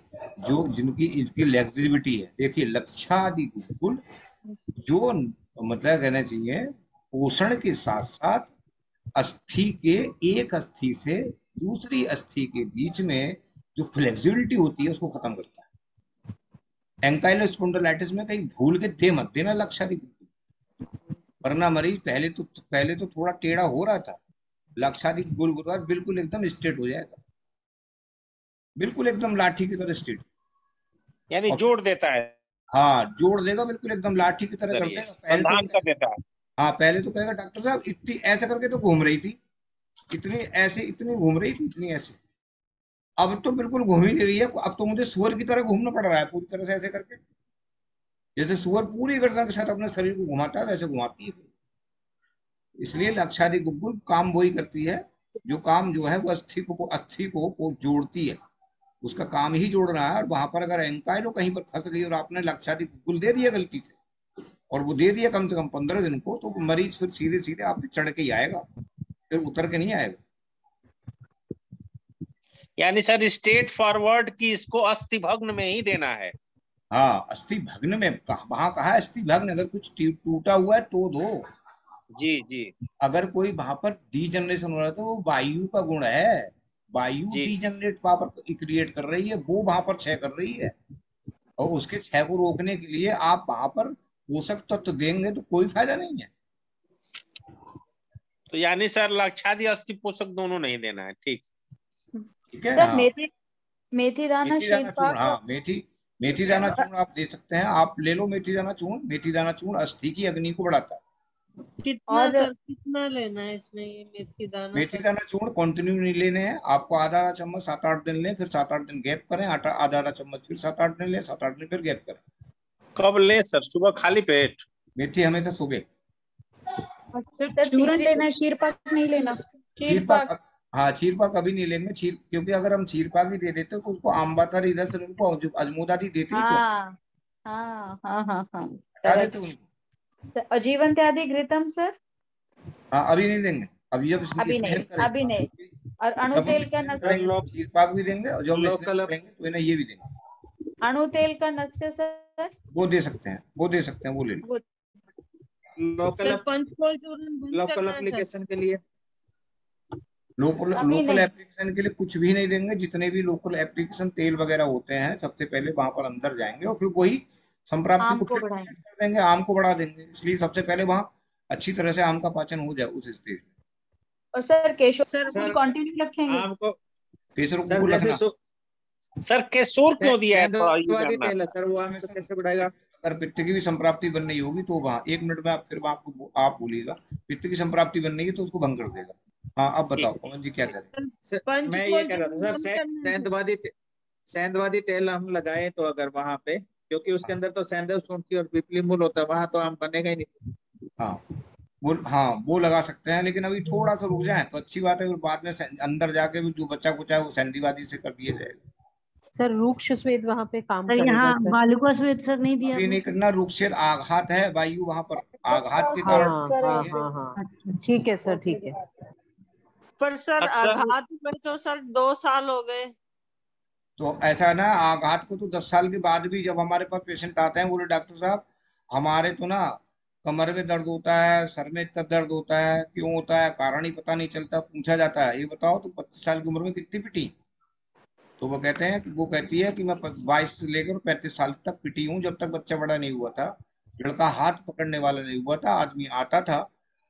जो जिनकी इनकी लेग्जिबिलिटी है, देखिए लक्षादि गुग्गुल जो मतलब कहना चाहिए पोषण के साथ साथ अस्थि के, एक अस्थि से दूसरी अस्थि के बीच में जो फ्लेक्सिबिलिटी होती है उसको खत्म करता है। एंकाइलो स्पॉन्डिलाइटिस में कहीं भूल के दे मत देना लक्षादि गुग्गुल, वरना मरीज पहले तो थोड़ा टेढ़ा हो रहा था, लक्षादि गुग्गुल के बाद बिल्कुल एकदम स्ट्रेट हो जाएगा, बिल्कुल एकदम लाठी की तरह स्ट्रेट, यानी जोड़ देता है। हाँ, जोड़ देगा, बिल्कुल एकदम लाठी की तरह कर देगा। पहले तो कहेगा डॉक्टर साहब इतनी ऐसे करके तो घूम रही थी, इतनी घूम रही थी, इतनी ऐसे, अब तो बिल्कुल घूम ही नहीं रही है, अब तो मुझे सुअर की तरह घूमना पड़ रहा है, पूरी तरह से ऐसे करके, जैसे सुअर पूरी गर्दन के साथ अपने शरीर को घुमाता है वैसे घुमाती है। इसलिए लक्षादि गुग्गुल काम वही करती है, जो काम जो है वो अस्थि को जोड़ती है, उसका काम ही जोड़ना है। और वहां पर अगर एंकाइलो कहीं पर फंस गई और आपने लक्षादि गुग्गुल दे दिया गलती से, और वो दे दिया कम से कम 15 दिन को, तो मरीज फिर सीधे सीधे आप पे चढ़ के ही आएगा, फिर उतर के नहीं आएगा। यानी सर स्ट्रेट फॉरवर्ड की इसको अस्थि भग्न में ही देना है। हाँ, अस्थि भग्न में वहां कहा अस्थि भग्न, अगर कुछ टूटा हुआ है तो दो। जी। अगर कोई वहां पर डीजनरेशन हो रहा है तो वो वायु का गुण है, वायु डीजनरेट पावर क्रिएट कर रही है, वो वहां पर क्षय कर रही है, और उसके क्षय को रोकने के लिए आप वहां पर पोषक तत्व देंगे तो कोई फायदा नहीं है। तो यानी सर लक्षादि अस्थि पोषक दोनों नहीं देना है। ठीक है। सर मेथी दाना शीरपाक, हाँ, मेथी मेथी दाना चूर्ण आप दे सकते हैं, आप ले लो मेथी दाना चूर्ण। मेथी दाना चूर्ण अस्थि की अग्नि को बढ़ाता है। कितना सर, कितना लेना है इसमें ये मेथी दाना? मेथी दाना चूर्ण कंटिन्यू नहीं लेने हैं आपको। आधा आधा चम्मच 7-8 दिन लें, फिर 7-8 दिन गैप करें, आधा आधा चम्मच फिर 7-8 दिन लें, 7-8 दिन फिर गैप करें। कब ले सर? सुबह खाली पेट? मेथी हमेशा सुबह। चूरन लेना है, चीरपाक नहीं लेना? चीरपाक, हाँ चीरपाक कभी नहीं लेंगे। क्योंकि अगर हम चीरपाक ही दे देते तो उसको आमबातारी रस उनको अजमोदादी देते ही क्यों? हाँ हाँ हाँ हाँ हाँ, क्या देते उनको? अजीवन त्यादी घृतम सर। हाँ अभी नहीं देंगे, अभी जब अभी नहीं, अभी नहीं। और अणु तेल का नस्य? चीरपाक भी देंगे, और जब करेंगे तो इन्हें ये भी देंगे। अणु तेल का नस्य सर? वो दे सकते हैं, वो दे सकते हैं, वो ले लो। लोकल एप्लीकेशन के लिए, लोकल एप्लीकेशन के लिए कुछ भी नहीं देंगे। जितने भी लोकल एप्लीकेशन तेल वगैरह होते हैं सबसे पहले वहां पर अंदर जाएंगे और फिर वही संप्राप्ति को फिर कर देंगे, आम को बढ़ा देंगे। इसलिए सबसे पहले वहां अच्छी तरह से आम का पाचन हो जाए उस स्टेज में। और सर केशर कंटिन्यू रखेंगे? आम को केसर को लगना। सर केसर क्यों दिया है? तेल है सर, वो आम को कैसे बढ़ाएगा? अगर पित्त की भी संप्राप्ति बननी होगी तो वहाँ 1 मिनट में आप फिर आपको आप बोलिएगा, पित्त की संप्राप्ति बननी है तो उसको भंग कर देगा। हाँ अब बताओ पवन जी क्या करें? मैं ये कह रहा था सर, सेंधवादी तेल हम लगाए तो अगर वहां पे, क्योंकि उसके अंदर तो सेंधव सूंठी और पिपली मूल होता है, वहां तो आम बनेगा ही नहीं। वो लगा सकते हैं, लेकिन अभी थोड़ा सा रुक जाए तो अच्छी बात है। और बाद में अंदर जाके भी जो बच्चा कुछ है वो सेंधीवादी से कर दिया जाएगा। सर रूक्ष स्वेद वहाँ पे काम सर, यहाँ बालुका स्वेद सर नहीं दिया? नहीं करना, रूक्षेद आघात है वायु वहां पर, आघात के कारण। हाँ ठीक है सर, ठीक है। पर सर आघात में तो सर 2 साल हो गए। तो ऐसा है ना, आघात को तो 10 साल के बाद भी जब हमारे पास पेशेंट आते हैं, बोले डॉक्टर साहब हमारे तो ना कमर में दर्द होता है, सर में इतना दर्द होता है, क्यों होता है, कारण ही पता नहीं चलता। पूछा जाता है ये बताओ तो 25 साल की उम्र में कितनी पिटी? तो वो कहती है कि मैं 22 से लेकर 35 साल तक पिटी हूँ, जब तक बच्चा बड़ा नहीं हुआ था, लड़का हाथ पकड़ने वाला नहीं हुआ था, आदमी आता था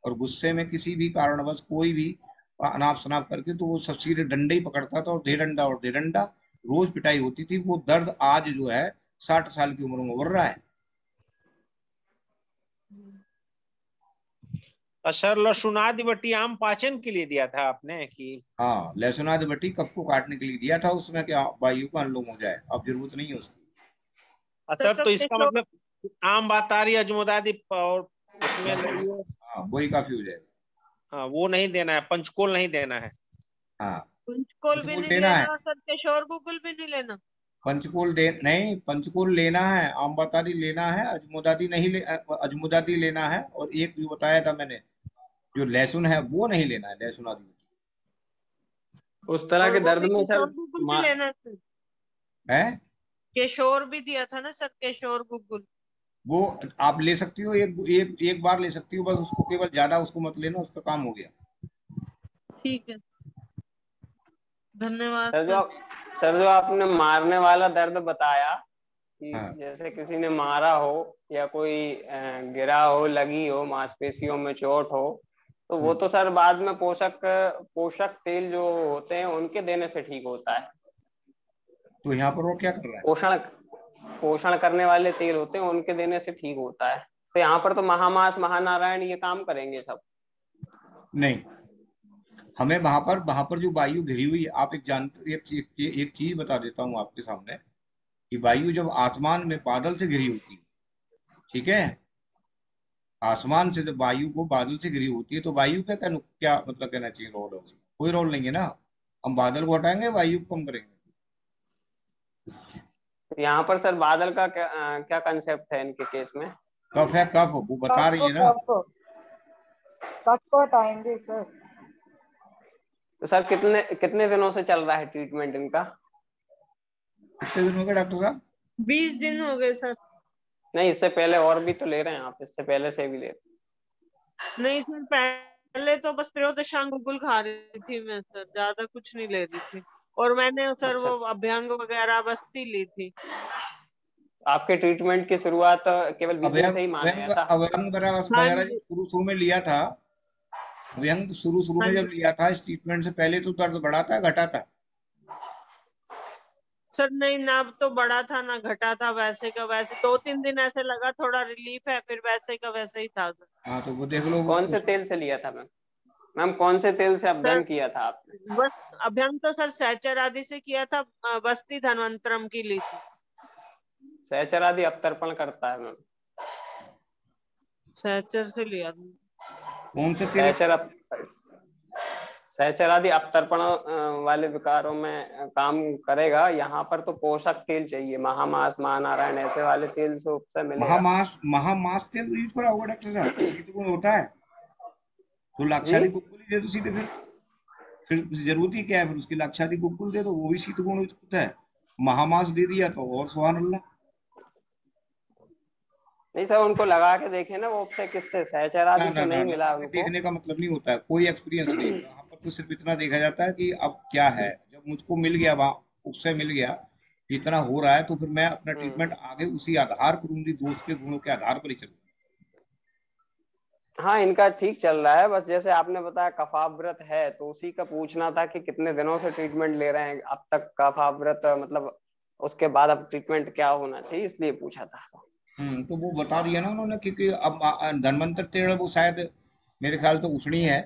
और गुस्से में किसी भी कारणवश कोई भी अनाप शनाप करके तो वो सब सीधे डंडे ही पकड़ता था, और दे डंडा रोज पिटाई होती थी। वो दर्द आज जो है 60 साल की उम्र में उभर रहा है। सर लहसुनादि बट्टी आम पाचन के लिए दिया था आपने कि? हाँ लहसुनादि बट्टी कफ को काटने के लिए दिया था, उसमें क्या वायु का अनुलोम हो जाए, अब जरूरत नहीं है उसकी। सर तो इसका मतलब आम बातारी अजमोदादी और उसमें वही काफी हो जाएगा। हाँ वो नहीं देना है, पंचकोल नहीं देना है। हाँ पंचकोल भी नहीं लेना है सर, केशोर गुगुल भी नहीं लेना। नहीं पंचकोल लेना है, आम बातारी लेना है, अजमोदादी नहीं अजमोदादी लेना है, और एक जो बताया था मैंने जो लहसुन है वो नहीं लेना है, लहसुन आदि। उस तरह के दर्द में सर लेना है। केशोर भी दिया था ना सर, केशोर गुगुल वो आप ले सकती हो, एक बार ले सकती हो बस, उसको केवल ज्यादा उसको मत लेना, उसका काम हो गया। ठीक है धन्यवाद सर। जो आपने मारने वाला दर्द बताया कि जैसे किसी ने मारा हो या कोई गिरा हो, लगी हो, मांसपेशियों में चोट हो, तो वो तो सर बाद में पोषक तेल जो होते हैं उनके देने से ठीक होता है। तो यहाँ पर वो क्या कर रहा है? पोषण करने वाले तेल होते हैं उनके देने से ठीक होता है। तो यहाँ पर तो महामास महानारायण ये काम करेंगे सब? नहीं, हमें वहां पर जो वायु घिरी हुई है, आप एक चीज बता देता हूँ आपके सामने कि वायु जब आसमान में बादल से घिरी होती है, ठीक है, आसमान से जब वायु को बादल से घिरी होती है तो वायु का क्या मतलब कहना चाहिए रोल है? कोई रोल नहीं है ना, हम बादल को हटाएंगे वायु को कम करेंगे। यहाँ पर सर बादल का क्या कंसेप्ट है इनके केस में? कफ है, कफ वो बता रही है ना, कफ को हटाएंगे सर। तो सर कितने दिनों से चल रहा है ट्रीटमेंट इनका? कितने दिन हो गए डॉक्टर साहब? 20 दिन हो गए सर। नहीं इससे पहले और भी तो ले रहे हैं आप? इससे पहले से भी ले रहे? नहीं सर पहले तो बस प्रियोदशांग गुगुल खा रही थी मैं सर, ज्यादा कुछ नहीं ले रही थी, और मैंने सर वो अभ्यंग वगैरह बस्ती ली थी। आपके ट्रीटमेंट की शुरुआत केवल 20 दिन से ही मान लिया था? अभ्यंग वगैरह शुरू में लिया था, अभ्यंग शुरू में जब लिया था इस ट्रीटमेंट से पहले तो दर्द बढ़ा था घटा था? सर नहीं, ना तो बढ़ा था ना घटा था, वैसे का वैसे 2-3 दिन ऐसे लगा थोड़ा रिलीफ है, फिर वैसे का वैसे ही था सर। हाँ तो वो देख लो। कौन से तेल से लिया था मैम? मैम कौन से तेल से अभ्यंग किया था आपने? बस अभ्यंग तो सर सहचर आदि से किया था, बस्ती धन्वंतरम की ली थी। सहचर आदि अपतर्पण करता है मैम। सहचर से लिया था। कौन से तेल? सहचर आदि अपतर्पण वाले विकारों में काम करेगा। यहाँ पर तो पोषक तेल चाहिए, महामास, महानारायण, ऐसे वाले तेल से उपसे मिलेगा। महामास तेल यूज करा होगा डॉक्टर साहब, शीत गुण होता है तो लाक्षादी गुग्गुल ही दे दो सीधे। फिर जरूरत ही क्या है, फिर उसकी लाक्षादी गुग्गुल दे दो, वो भी शीत गुण होता है। महामास दे दिया तो और सुभान अल्लाह। नहीं सर, उनको लगा के देखे ना वो उपसे किससे, सहचर आदि से नहीं मिला उनको। देखने का मतलब नहीं होता है, कोई एक्सपीरियंस नहीं। यहाँ पर तो सिर्फ इतना देखा जाता है कि अब क्या है। जब मुझको मिल गया, वहाँ उससे मिल गया इतना हो रहा है, तो फिर मैं अपना ट्रीटमेंट आगे उसी आधार पर, उनकी दोस्त के गुणों के आधार पर ही चलूंगा। हाँ इनका ठीक चल रहा है, बस जैसे आपने बताया कफाव्रत है, तो उसी का पूछना था कि कितने दिनों से ट्रीटमेंट ले रहे हैं अब तक कफाव्रत, मतलब उसके बाद अब ट्रीटमेंट क्या होना चाहिए, इसलिए पूछा था। तो वो बता दिया ना उन्होंने, क्योंकि अब धन्वंतर तेल वो शायद मेरे ख्याल से उसनी है।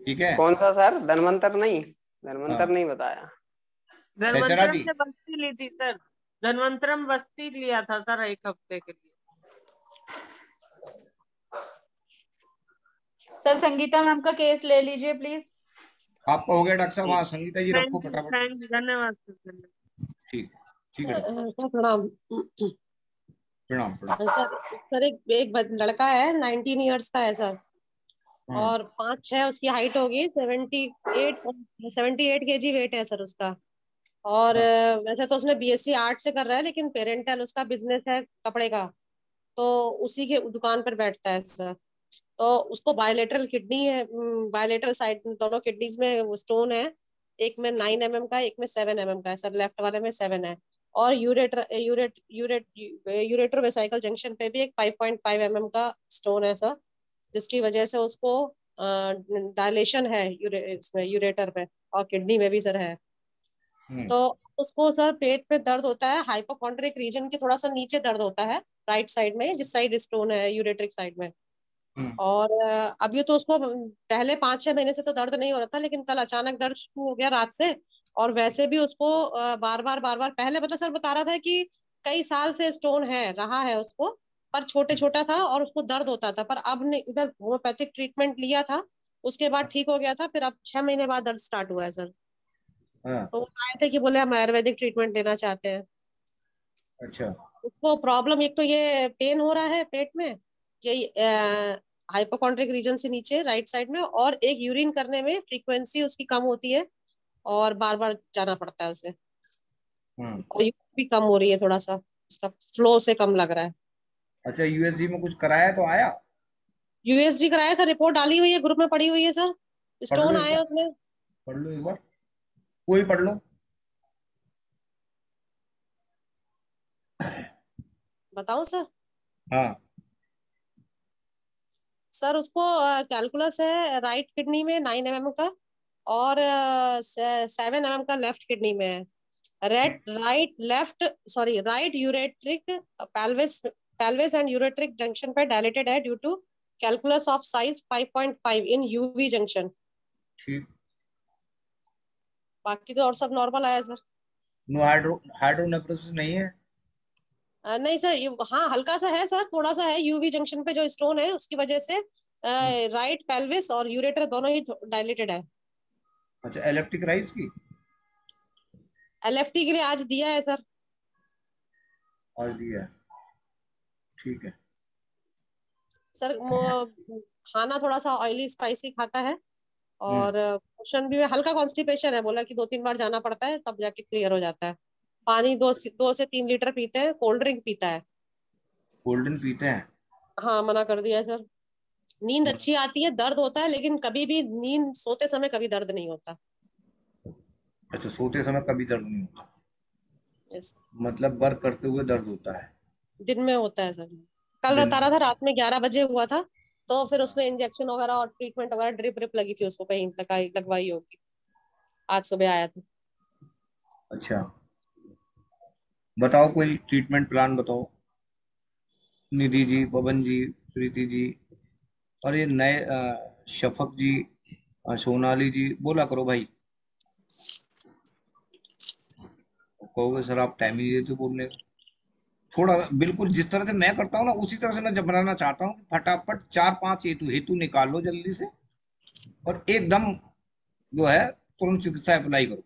ठीक है, कौन सा सर? धन्वंतर नहीं, धन्वंतर नहीं बताया। धन्वंतरम से बस्ती ली थी सर, धन्वंतरम बस्ती लिया था सर 1 हफ्ते के लिए। सर संगीता मैम का केस ले लीजिए प्लीज। आपका हो गया डॉक्टर साहब? हाँ संगीता जी रखो फटाफट। धन्यवाद सर। ठीक ठीक है। प्रणाम प्रणाम प्रणाम। सर एक लड़का है 19 इयर्स का है सर, और 5'6" उसकी हाइट होगी, 78 kg वेट है सर उसका। और वैसे तो उसने BSc आर्ट से कर रहा है, लेकिन पेरेंटल उसका बिजनेस है कपड़े का, तो उसी के दुकान पर बैठता है सर। तो उसको बायोलेटरल किडनी है, बायोलेटरल साइड दोनों किडनीज में वो स्टोन है, एक में 9 mm का, एक में 7 mm का है सर, लेफ्ट वाले में 7 है। और यूरेटर वेसाइकल जंक्शन पे भी एक 5.5 mm का स्टोन है सर, जिसकी वजह से उसको डायलेशन है इसमें यूरेटर पे, और किडनी में भी सर है। तो उसको सर पेट पे दर्द होता है, हाइपोकॉन्ड्रिक रीजन के थोड़ा सा नीचे दर्द होता है, राइट साइड में, जिस साइड स्टोन है यूरेट्रिक साइड में। और अभी तो उसको पहले 5-6 महीने से तो दर्द नहीं हो रहा था, लेकिन कल अचानक दर्द शुरू हो गया रात से। और वैसे भी उसको बार बार पहले मतलब सर बता रहा था कि कई साल से स्टोन है रहा है उसको, पर छोटा था और उसको दर्द होता था। पर अब ने इधर होम्योपैथिक ट्रीटमेंट लिया था, उसके बाद ठीक हो गया था, फिर अब 6 महीने बाद दर्द स्टार्ट हुआ है सर। तो वो आए थे कि बोले हम आयुर्वेदिक ट्रीटमेंट लेना चाहते हैं। अच्छा। उसको प्रॉब्लम एक तो ये पेन हो रहा है पेट में, यही हाइपोकॉन्ड्रिक रीजन से नीचे राइट साइड में, और एक यूरिन करने में फ्रीक्वेंसी उसकी कम होती है और बार बार जाना पड़ता है उसे, और भी कम हो रही है, थोड़ा सा उसका फ्लो से कम लग रहा है। अच्छा, USG में कुछ कराया तो आया? USG कराया सर, रिपोर्ट डाली हुई है, ग्रुप में पड़ी हुई है सर, स्टोन आए उसमें। पढ़ लो एक बार, कोई पढ़ लो। बताओ सर। हाँ सर उसको कैलकुलस है राइट किडनी में 9 mm का, और 7 mm का लेफ्ट किडनी में है। Right ureteric pelvis and ureteric junction पे डायलेटेड है due to calculus of size 5.5 in UV junction. ठीक। बाकी तो और सब नॉर्मल आया सर। नो हाइड्रोनेफ्रोसिस नहीं है? नहीं सर, हाँ हल्का सा है सर, थोड़ा सा है UV जंक्शन पे जो स्टोन है उसकी वजह से राइट पेल्विस और यूरेटर दोनों ही डायलेटेड है। अच्छा, एलिप्टिक राइज की LFT के लिए आज दिया है सर। आज दिया है, ठीक है सर। खाना थोड़ा सा ऑयली स्पाइसी खाता है, और मोशन भी हल्का कॉन्स्टिपेशन है, बोला कि 2-3 बार जाना पड़ता है तब जाके क्लियर हो जाता है। पानी 2 से 3 लीटर पीते हैं, कोल्ड ड्रिंक पीता है। कोल्ड ड्रिंक पीते हैं? हाँ मना कर दिया है सर। नींद अच्छी आती है, दर्द होता है, लेकिन कभी भी नींद सोते समय कभी दर्द नहीं होता। अच्छा, सोते समय कभी दर्द नहीं होता? yes. मतलब वर्क करते हुए दर्द होता है? दिन में होता है सर। कल बता रहा था रात में 11 बजे हुआ था, तो फिर उसने इंजेक्शन वगैरह और ट्रीटमेंट वगैरह ड्रिप लगी थी उसको, कहीं लगवाई होगी, आज सुबह आया था। अच्छा। बताओ कोई ट्रीटमेंट प्लान बताओ। निधि जी, पवन जी, प्रीति जी, और ये नए शफक जी, सोनाली जी, बोला करो भाई। कहोगे सर आप टाइम ही देते बोलने का। थोड़ा बिल्कुल जिस तरह से मैं करता हूँ ना उसी तरह से मैं जब बनाना चाहता हूँ कि फटाफट 4-5 हेतु हेतु निकाल लो जल्दी से और एकदम जो है तुरंत चिकित्सा अप्लाई करो।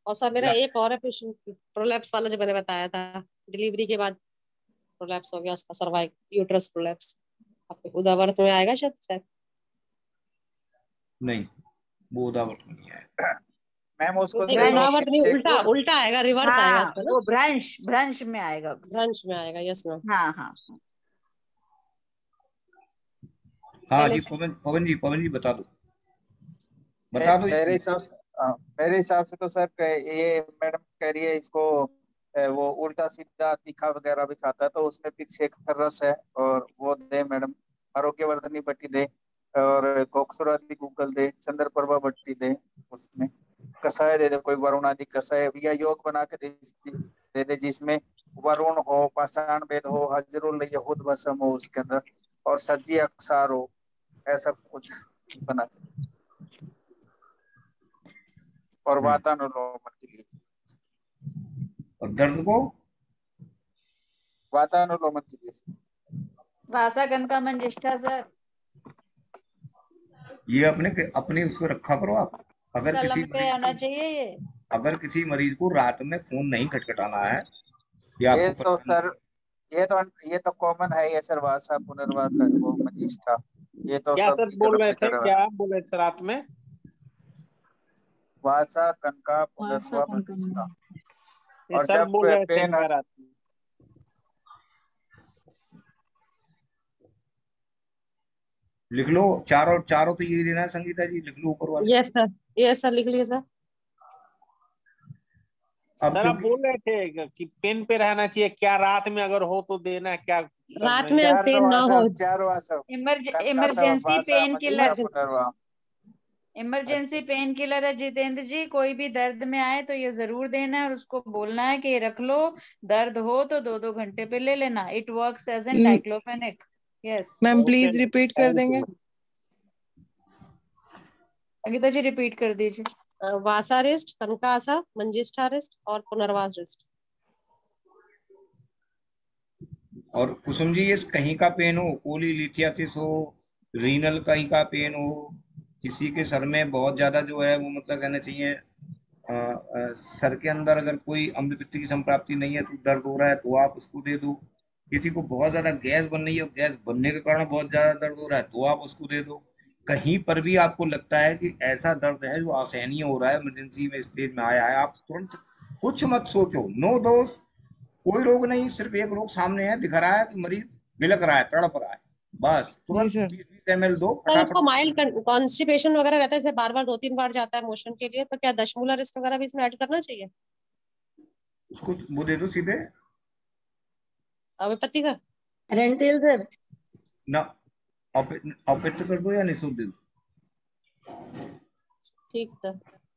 और सर मेरा एक और पेशेंट प्रोलैप्स वाला जो मैंने बताया था, डिलीवरी के बाद प्रोलैप्स हो गया उसका, सर्वाइक यूट्रस प्रोलैप्स, आपके उदावरत में आएगा शायद? नहीं, वो उदावरत में नहीं आएगा मैम। उसको उदावरत नहीं, उल्टा उल्टा आएगा, रिवर्स आएगा उसका ना। वो भ्रंश में आएगा। भ्रंश में आएगा, यस मैम। हाँ हाँ हाँ जी पवन जी बता दो मेरे हिसाब से तो सर ये मैडम कह रही है इसको वो उल्टा सीधा तीखा वगैरह भी खाता है तो उसमें पिक्सेक का रस है और वो दे मैडम। आरोग्यवर्धनी बट्टी दे और कोक्सुरादि गूगल दे, चंद्र प्रभा बट्टी दे, उसमें कषाय दे दे, कोई वरुण आदि कषाय या योग बना के दे दे जिसमें वरुण हो, पाषाण वेद हो, हजरुल यहूद भस्म हो उसके अंदर, और सज्जी अक्षार हो, ऐसा कुछ बना के, और वातानुलोमन के लिए, और दर्द को वातानुलोमन के लिए वासागन का मंजिष्ठा सर। ये अपने उसको रखा करो आप। कलम पे आना चाहिए ये। अगर किसी मरीज को रात में खून नहीं खटखटाना है ये तो सर ये तो कॉमन है ये सर, वासा पुनर्वास वो मंजिष्ठा, ये तो क्या सब सर बोल रहे थे, क्या बोल रहे थे रात में? वासा कनका पुनर्वा मंजिष्ठा। और सर जब बोल रहे थे पेन रात में लिख लो, चारों तो यही देना है संगीता जी, लिख लो ऊपर वाले। यस सर लिख लीजिए सर। सर आप बोल रहे थे कि पेन पे रहना चाहिए, क्या रात में अगर हो तो देना, क्या रात में पेन ना हो, emergency pain killer, emergency pain killer है जितेंद्र जी। कोई भी दर्द में आए तो ये जरूर देना है और उसको बोलना है कि ये रख लो, दर्द हो तो 2-2 घंटे पे ले लेना। It works as an diclofenac. Yes ma'am please repeat कर देंगे। संगीता जी रिपीट कर दीजिए। वासा रेस्ट, कनकासा, मंजिष्ठा रेस्ट और पुनर्वास रेस्ट। और कुसुम जी ये कहीं का पेन हो, कोलीलिथियासिस हो, रीनल कहीं का पेन हो, किसी के सर में बहुत ज्यादा जो है वो मतलब कहना चाहिए सर के अंदर अगर कोई अम्ल पित्त की संप्राप्ति नहीं है तो दर्द हो रहा है तो आप उसको दे दो। किसी को बहुत ज्यादा गैस बन रही है और गैस बनने के कारण बहुत ज्यादा दर्द हो रहा है तो आप उसको दे दो। कहीं पर भी आपको लगता है कि ऐसा दर्द है जो असहनीय हो रहा है, इमरजेंसी में स्टेज में आया है, आप तुरंत कुछ मत सोचो, नो दोष, कोई रोग नहीं, सिर्फ एक रोग सामने है, दिख रहा है कि मरीज बिलक रहा है, तड़प रहा है, बस तुरंत 20 ml दो फटाफट। उसको माइल्ड कॉन्स्टिपेशन वगैरह रहता है, बार बार 2-3 बार जाता है मोशन के लिए, तो क्या दशमूला रेस्ट वगैरह भी इसमें ऐड करना चाहिए? उसको वो दे दो सीधे अविपत्ति का रेंटेल सर ना, ऑपरेट कर दो या निःशुल्क दे दो। ठीक है।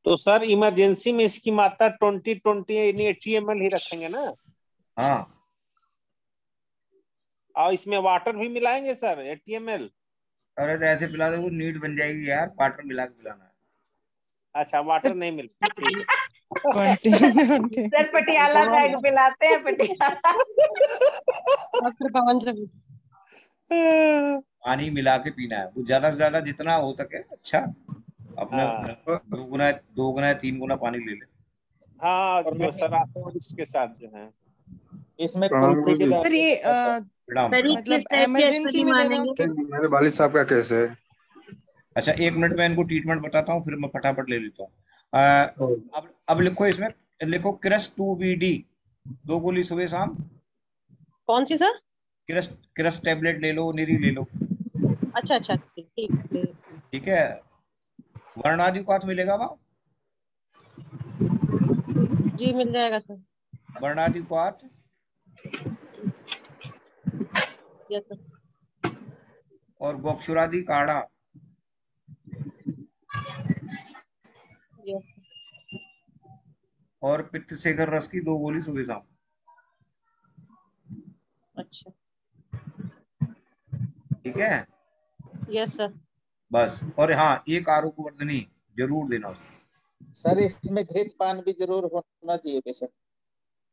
तो सर इमरजेंसी में इसकी मात्रा 20-80 ml ही रखेंगे ना? हाँ। और इसमें वाटर भी मिलाएंगे सर 80 ml? अरे तो ऐसे पिला दो वो नीड बन जाएगी यार, वाटर मिला के पिलाना है। अच्छा वाटर नहीं मिलता। सर पटियाला बैग पिलाते हैं, पटियाला। डॉक्टर पवन पानी मिला के पीना है, वो ज्यादा से ज्यादा जितना हो सके। अच्छा अपने 2 गुना 3 गुना पानी ले ले। हाँ जो सर के साथ जो है इसमें सर ये मतलब इमरजेंसी में देना उसके। मेरे वालिद साहब का कैसे है? अच्छा 1 मिनट में इनको ट्रीटमेंट बताता हूँ फिर मैं फटाफट ले लेता हूँ। अब लिखो, इसमें लिखो क्रस 2BD, 2 गोली सुबह शाम। कौन सी सर? क्रस टेबलेट ले लो, निरी ले लो। अच्छा ठीक है। वर्णादि का मिलेगा वहाँ? जी मिल जाएगा सर। वर्णादि पाठ यस सर। और गोक्षुरादि काढ़ा यस। और पित्त शेखर रस की 2 गोली सुबह शाम। अच्छा ठीक है। Yes sir. बस, और हाँ, एक आरोग्य वर्धनी जरूर देना उसको। सर इसमें घृत पान भी जरूर होना चाहिए बेशक।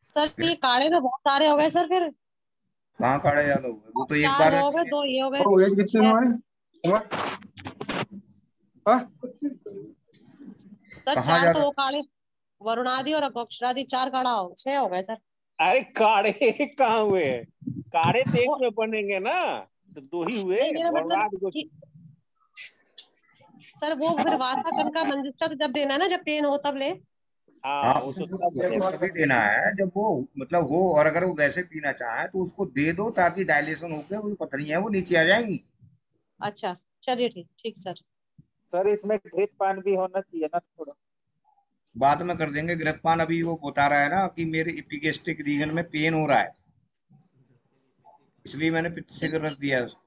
सर ये काढ़े तो बहुत सारे हो गए सर, फिर कहाँ काढ़े ज्यादा हुए? वो तो एक 4 बार हो गए, 2 ये हो गए। एज कितने हमारे? सर कहाँ 4 तो ज्यादा? वो काढ़े, वरुणादि और अक्षरादि 4 काढ़ा हो, 6 हो गए सर। अरे काढ़े कहाँ हुए? काढ़े तो एक में बनेंगे ना, तो 2 ही हुए। नहीं, मेरा मतलब वरुणादि को सर वो फिर वासाकन का मंजिष्ठा तो जब देना है ना, जब पेन हो तब ले। हाँ, उसको तभी देना है जब वो मतलब हो, और अगर वो वैसे पीना चाहे तो उसको दे दो, ताकि डायलेशन होकर वो पथरी है वो नीचे आ जाएंगी। अच्छा चलिए ठीक ठीक सर। सर इसमें घृत पान भी होना चाहिए ना थोड़ा। बाद में कर देंगे घृतपान। अभी वो बता रहा है ना कि मेरे एपिगेस्ट्रिक रीजन में पेन हो रहा है, इसलिए मैंने पित्त शेखर रस दिया है उसको।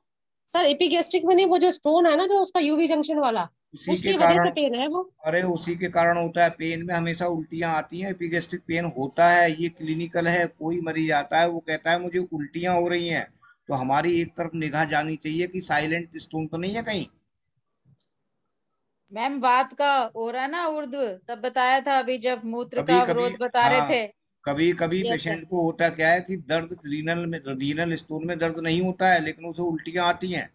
सर एपिगैस्ट्रिक में नहीं, वो जो स्टोन है ना, जो उसका यूवी जंक्शन वाला, उसी के उसकी वजह कारण, से पेन है वो। अरे उसी के कारण होता है। पेन में हमेशा उल्टियां आती हैं, एपिगेस्ट्रिक पेन होता है, ये क्लिनिकल है। कोई मरीज आता है वो कहता है मुझे उल्टियां हो रही हैं, तो हमारी एक तरफ निगाह जानी चाहिए कि साइलेंट स्टोन तो नहीं है कहीं। मैम बात का हो रहा ना उर्दू, तब बताया था अभी जब मूत्र का कभी कभी, अवरोध बता रहे हाँ, थे। कभी कभी यस सर। पेशेंट को होता क्या है कि दर्द रीनल स्टोन में दर्द नहीं होता है, लेकिन उसे उल्टियां आती हैं,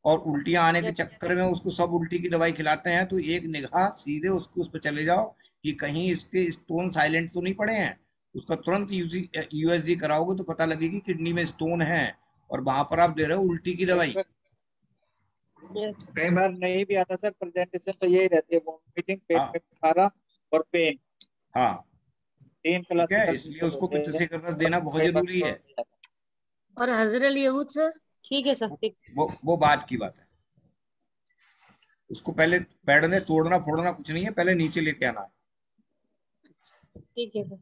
और उल्टियां आने के चक्कर में उसको सब उल्टी की दवाई खिलाते हैं। तो एक निगाह सीधे उसको उस पर चले जाओ कि कहीं इसके स्टोन साइलेंट तो नहीं पड़े हैं। उसका तुरंत यूएसजी कराओगे तो पता लगेगी किडनी में स्टोन है, और वहां पर आप दे रहे हो उल्टी की दवाई। कई बार नहीं भी आता सर, प्रेजेंटेशन तो यही रहती है, वॉमिटिंग, पेट में खारा और पेन। हाँ 3 ठीक है, क्लासिकल इसलिए उसको पित्त शेखर रस देना बहुत जरूरी है। और हजरल यहूद सर? ठीक है सर ठीक। वो बात की बात है। उसको पहले बेड में तोड़ना फोड़ना कुछ नहीं है, पहले नीचे लेके आना है। ठीक है सर।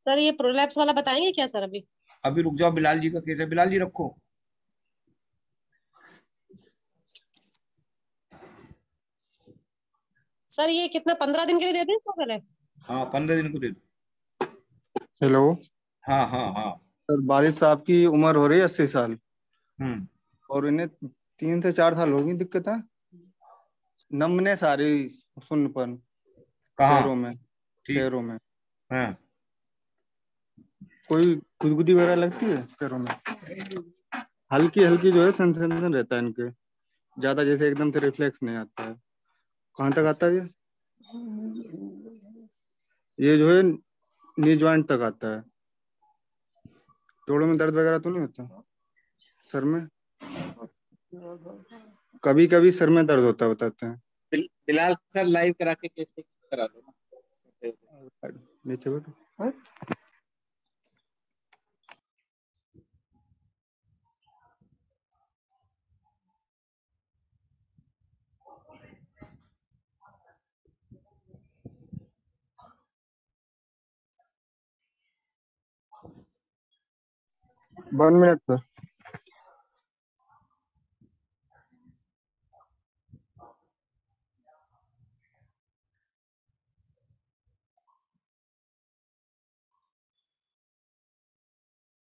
सर ये प्रोलैप्स वाला बताएंगे क्या सर अभी? अभी रुक जाओ, बिलाल जी का केस है, बिलाल जी रखो। सर ये कितना 15 दिन के लिए देते हैं इसको पहले? हाँ 15 दिन को दे दो। हेलो। हाँ हाँ हाँ। सर वालिद साहब की उम्र हो रही है 80 साल, हम्म। और इन्हें 3 से 4 साल होगी दिक्कत है, नमने सारी सुन्नपन पैरों में, पैरों में। हाँ। कोई गुदगुदी वगैरह लगती है पैरों में? हल्की हल्की जो है सेंसेशन रहता है इनके, ज्यादा जैसे एकदम से रिफ्लेक्स नहीं आता है। कहाँ तक आता है ये जो है नी ज्वाइंट तक आता है। जोड़ों में दर्द वगैरह तो नहीं होता? सर में कभी कभी सर में दर्द होता है बताते हैं। बिलाल सर लाइव करा के कैसे करा दो ना। नीचे बैठो। One minute sir.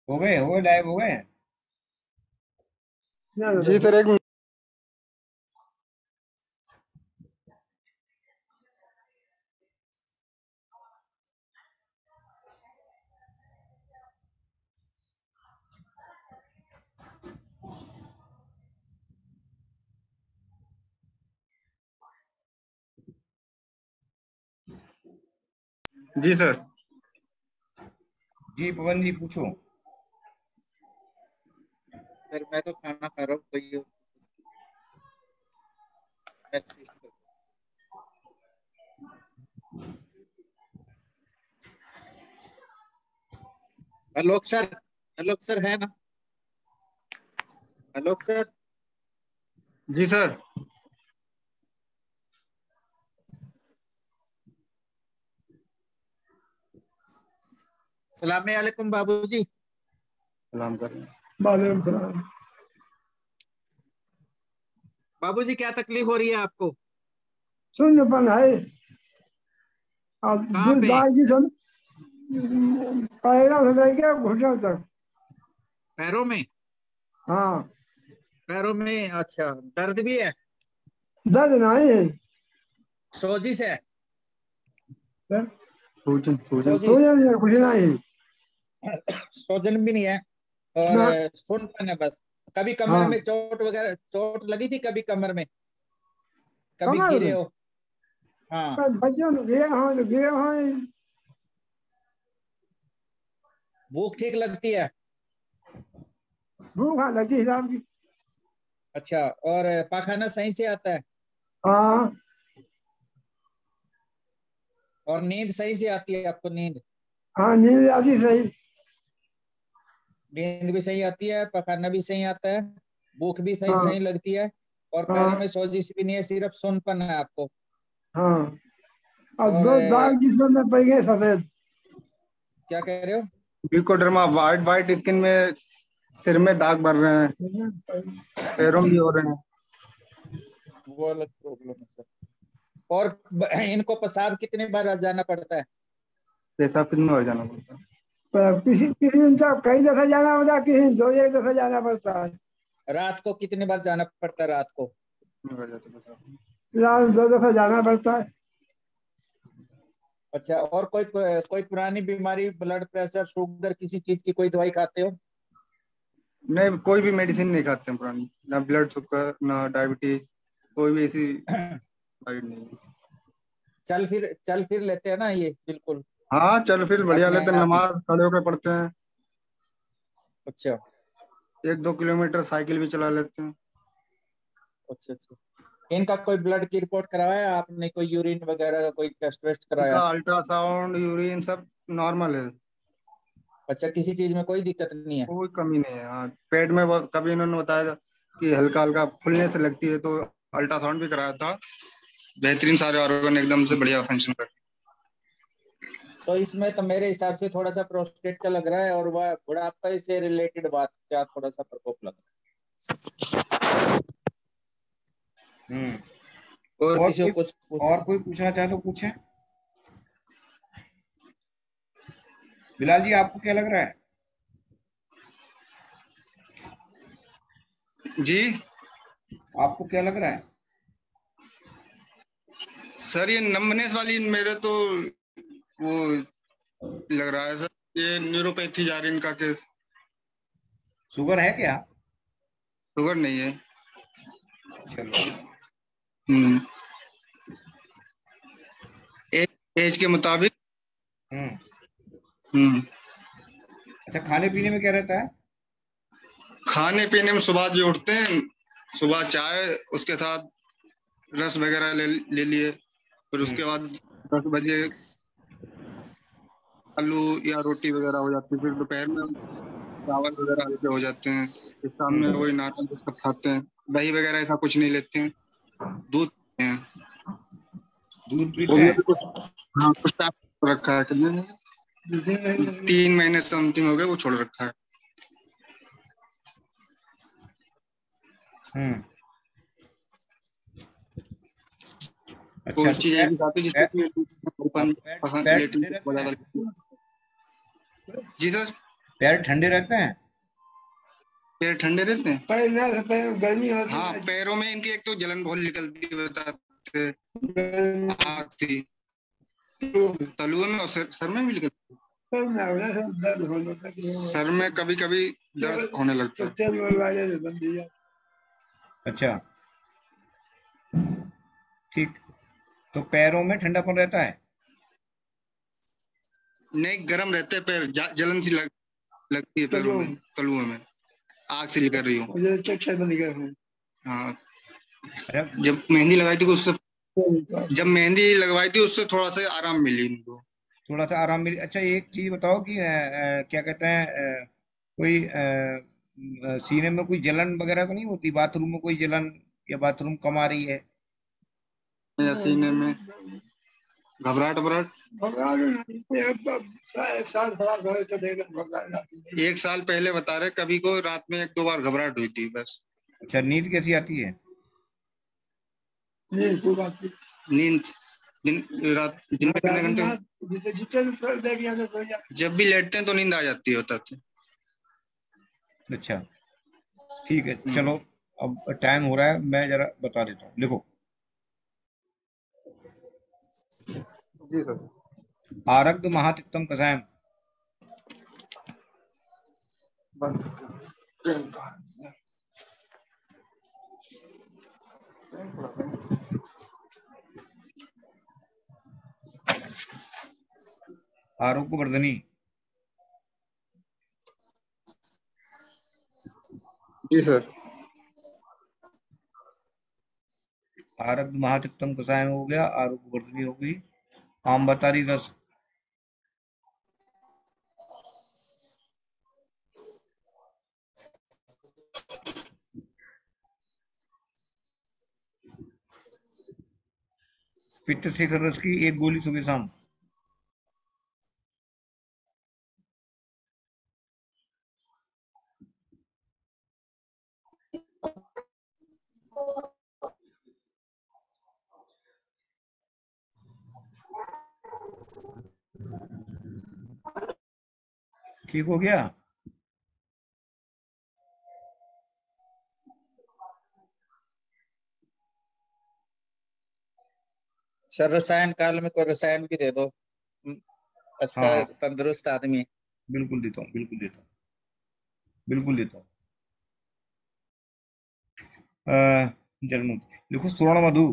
हो गए लाइव हो गए। जी सर, एक मिनट। जी सर। जी पवन जी पूछो। सर मैं तो खाना खा रहा हूँ, तो ये आलोक सर है ना? आलोक सर। जी सर। सलाम अलैकुम बाबूजी। सलाम कर। बाबूजी क्या तकलीफ हो रही है आपको? शून्यपन है। अब कहाँ पे? दाएं की सन पैरों से लेके घुटनों तक। पैरों में? हाँ। पैरों में, अच्छा। दर्द भी है? दर्द नहीं है, सोजिश है? सूजन सोजिश नहीं है, कुछ नहीं है। सोजन भी नहीं है ना। और सुनपन है बस। कभी कमर हाँ। में चोट वगैरह, चोट लगी थी कभी कमर में? कभी कमर गिरे में? हो? हाँ। बच्चों गिरे हैं। भूख ठीक लगती है? भूख लगी हिसाब की। अच्छा, और पाखाना सही से आता है? हाँ। और नींद सही से आती है आपको? नींद? हाँ, नींद आती सही। नींद भी सही आती है, पखाना भी सही आता है, भूख भी सही हाँ। सही लगती है, और हाँ। पैरों में सोजिश भी नहीं है, सिर्फ सोनपन है आपको। हाँ। और और दो दाग जिसमें पड़ गए सफेद। क्या कह रहे हो? ट्रिकोडर्मा, वाइट वाइट स्किन में सिर में दाग बढ़ रहे हैं, पैरों में भी हो रहे हैं। वो अलग प्रॉब्लम है सर। और इनको पेशाब कितने बार जाना पड़ता है? पेशाब कितनी बार जाना पड़ता है? किसी किसी दिन तो कई दफा जाना पड़ता है, किसी दिन 2-1 दफा जाना पड़ता है। रात को कितने बार जाना पड़ता है? रात को? रात 2 दफा जाना पड़ता है। अच्छा, और कोई पुरानी बीमारी, ब्लड प्रेशर, शुगर, किसी चीज की कोई दवाई खाते हो? नहीं, कोई भी मेडिसिन नहीं खाते हैं पुरानी, ना ब्लड शुगर ना डायबिटीज, कोई भी ऐसी दवाई नहीं। चल फिर लेते हैं ना ये? बिल्कुल। हाँ, चल फिर बढ़िया अपने लेते हैं, आप ही। नमाज खड़े होकर पढ़ते हैं। अच्छा 1-2 किलोमीटर साइकिल भी चला लेते हैं। अच्छा अच्छा। इनका कोई ब्लड की रिपोर्ट करवाया आपने? कोई यूरिन वगैरह का कोई टेस्ट वेस्ट कराया? इनका अल्ट्रासाउंड, यूरिन सब नॉर्मल है। अच्छा, किसी चीज में कोई दिक्कत नहीं है? कोई कमी नहीं है। हाँ, पेट में कभी इन्होंने बताया कि हल्का हल्का फुलने से लगती है, तो अल्ट्रासाउंड भी कराया था, बेहतरीन, सारे ऑर्गन एकदम से बढ़िया फंक्शन कर। तो इसमें तो मेरे हिसाब से थोड़ा सा प्रोस्टेट का लग रहा है, और वह बुढ़ापे से रिलेटेड बात क्या थोड़ा सा प्रकोप लग रहा है। और किसी को कुछ और कोई पूछना चाहे तो पूछें। बिलाल जी, आपको क्या लग रहा है? जी, आपको क्या लग रहा है? सर ये नंबनेस वाली मेरे तो वो लग रहा है सर, ये न्यूरोपैथी जा रही है इनका केस। शुगर है क्या? शुगर नहीं है। चलो। एज के मुताबिक। अच्छा, खाने पीने में क्या रहता है? खाने पीने में सुबह जो उठते हैं, सुबह चाय, उसके साथ रस वगैरह ले लिए, फिर उसके बाद 10 बजे आलू या रोटी वगैरह हो जाती है, फिर दोपहर में चावल वगैरह हल्के हो जाते हैं, फिर शाम में वही नाश्ता सब खाते हैं। दही वगैरह ऐसा कुछ नहीं लेते हैं। दूध पीते हैं। दूध पीते हैं? हाँ, कुछ टाइम रखा है, कितने 3 महीने समथिंग हो गए, वो छोड़ रखा है। अच्छा, चीज ऐसी खाती जिससे जी सर, पैर ठंडे रहते हैं? पैर ठंडे रहते हैं। पैर गर्मी होती है। हाँ, पैरों में इनकी एक तो जलन बहुत निकलती है, बताते आग थी तलुओं में, और सर में भी निकलती है। सर में कभी कभी दर्द होने लगता है। अच्छा ठीक, तो पैरों में ठंडापन रहता है? नहीं, गर्म रहते हैं पैर, जलन सी लगती है पैरों में, तलुओं में आग से निकल रही हो। हाँ, जब मेहंदी लगाई थी उससे थोड़ा सा आराम मिली इनको, थोड़ा सा आराम मिली। अच्छा, एक चीज बताओ कि क्या कहते हैं, कोई सीने में कोई जलन वगैरह तो नहीं होती? बाथरूम में कोई जलन, या बाथरूम कम आ रही है? या सीने में घबराहट? 1 साल पहले बता रहे, कभी को रात में 1-2 बार घबराहट हुई थी बस। अच्छा, नींद कैसी आती है? नींद दिन रात दिन में कितने घंटे? जब भी लेटते हैं तो नींद आ जाती है होता है। अच्छा ठीक है, चलो अब टाइम हो रहा है, मैं जरा बता देता हूँ, लिखो। जी सर। आरग्ध महातिक्तम कषायम। आरोग्यवर्धनी। जी सर। आरग्ध महातिक्तम कषायम हो गया, आरोग्यवर्धनी हो गई। आम्बतारी रस। पित्त शिखर रस की 1 गोली सुबह शाम। ठीक हो गया? सर रसायन काल में कोई रसायन भी दे दो, अच्छा हाँ तंदुरुस्त आदमी। बिल्कुल देता हूँ, बिल्कुल देता हूँ, बिल्कुल देता हूँ। जलमुक्त लिखो, स्वर्ण मधु।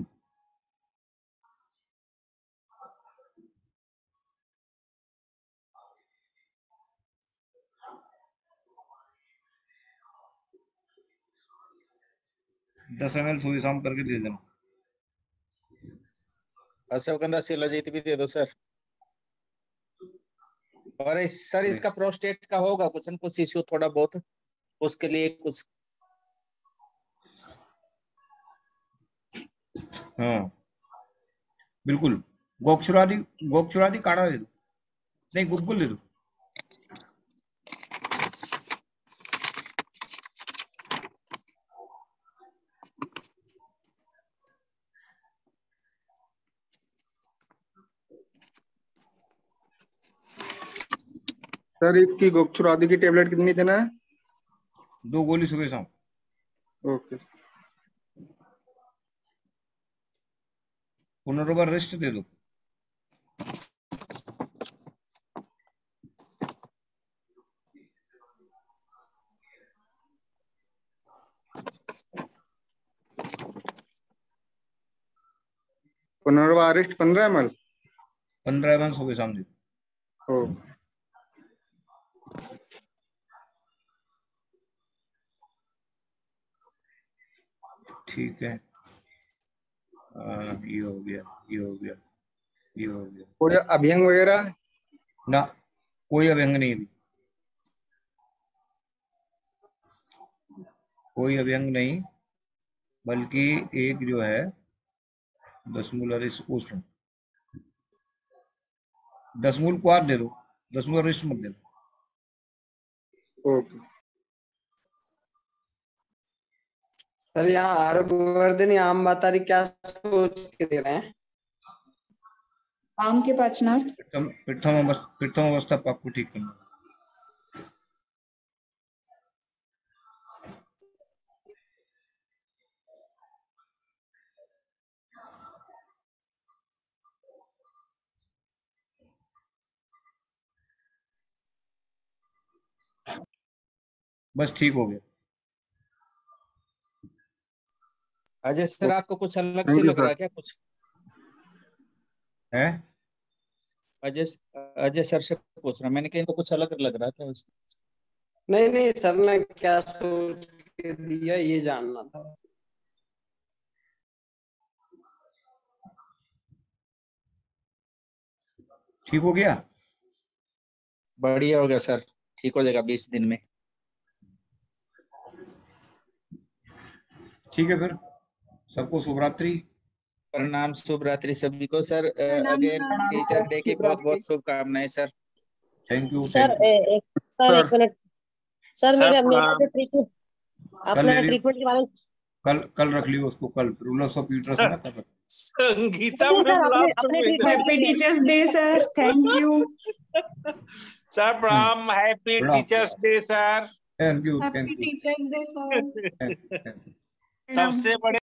दस ml सुबह शाम करके दे देना। अश्वगंधा शिलाजीत भी दे दो सर। और सर इसका प्रोस्टेट का होगा कुछ न कुछ इश्यू थोड़ा बहुत, उसके लिए कुछ। हाँ बिल्कुल। गोक्षुरादि काढ़ा दे दो, नहीं गुग्गुल दे दो। सर इसकी गोक्षुर आदि की टेबलेट कितनी देना है? 2 गोली सुबह शाम। ओके। पुनर्वार रेस्ट दे दो। पुनर्वारिष्ट 15 ml। 15 ml सुबह शाम दे दो। ठीक है, ये हो गया, ये हो गया, ये हो गया। कोई अभ्यंग वगैरह? ना, कोई अभ्यंग नहीं, कोई अभ्यंग नहीं, बल्कि एक जो है 10 मूल अरिष्ट उष्ण, 10 मूल क्वार दे दो, 10 मूल अरिष्ट मत दे दो। Okay sir. यहाँ आरोग्यवर्धनी आम बतारी क्या सोच के दे रहे हैं? आम के पाचनार्थ। प्रथम अवस्था पाप को ठीक करना। बस ठीक हो गया। अजय सर आपको कुछ अलग से लग रहा है क्या कुछ? है अजय सर से पूछ रहा, मैंने कहा इनको कुछ अलग लग रहा था। नहीं नहीं सर ने क्या सोच के दिया ये जानना था। ठीक हो गया? बढ़िया हो गया सर, ठीक हो जाएगा 20 दिन में। ठीक है फिर, सबको शुभ रात्रि। प्रणाम, शुभ रात्रि सभी को सर। अगेन टीचर डे की बहुत बहुत शुभकामनाएं सर। Thank you. सर एक मिनट सर, मेरा जो ट्रीटमेंट अपना ट्रीटमेंट के बारे में कल रख लियो उसको, कल रूलर्स ऑफ यूट्रस है ना, कल रख। Sangeeta happy teachers day sir, thank you sir, प्रणाम, happy teachers day sir, thank you happy teachers day sir. सबसे बड़े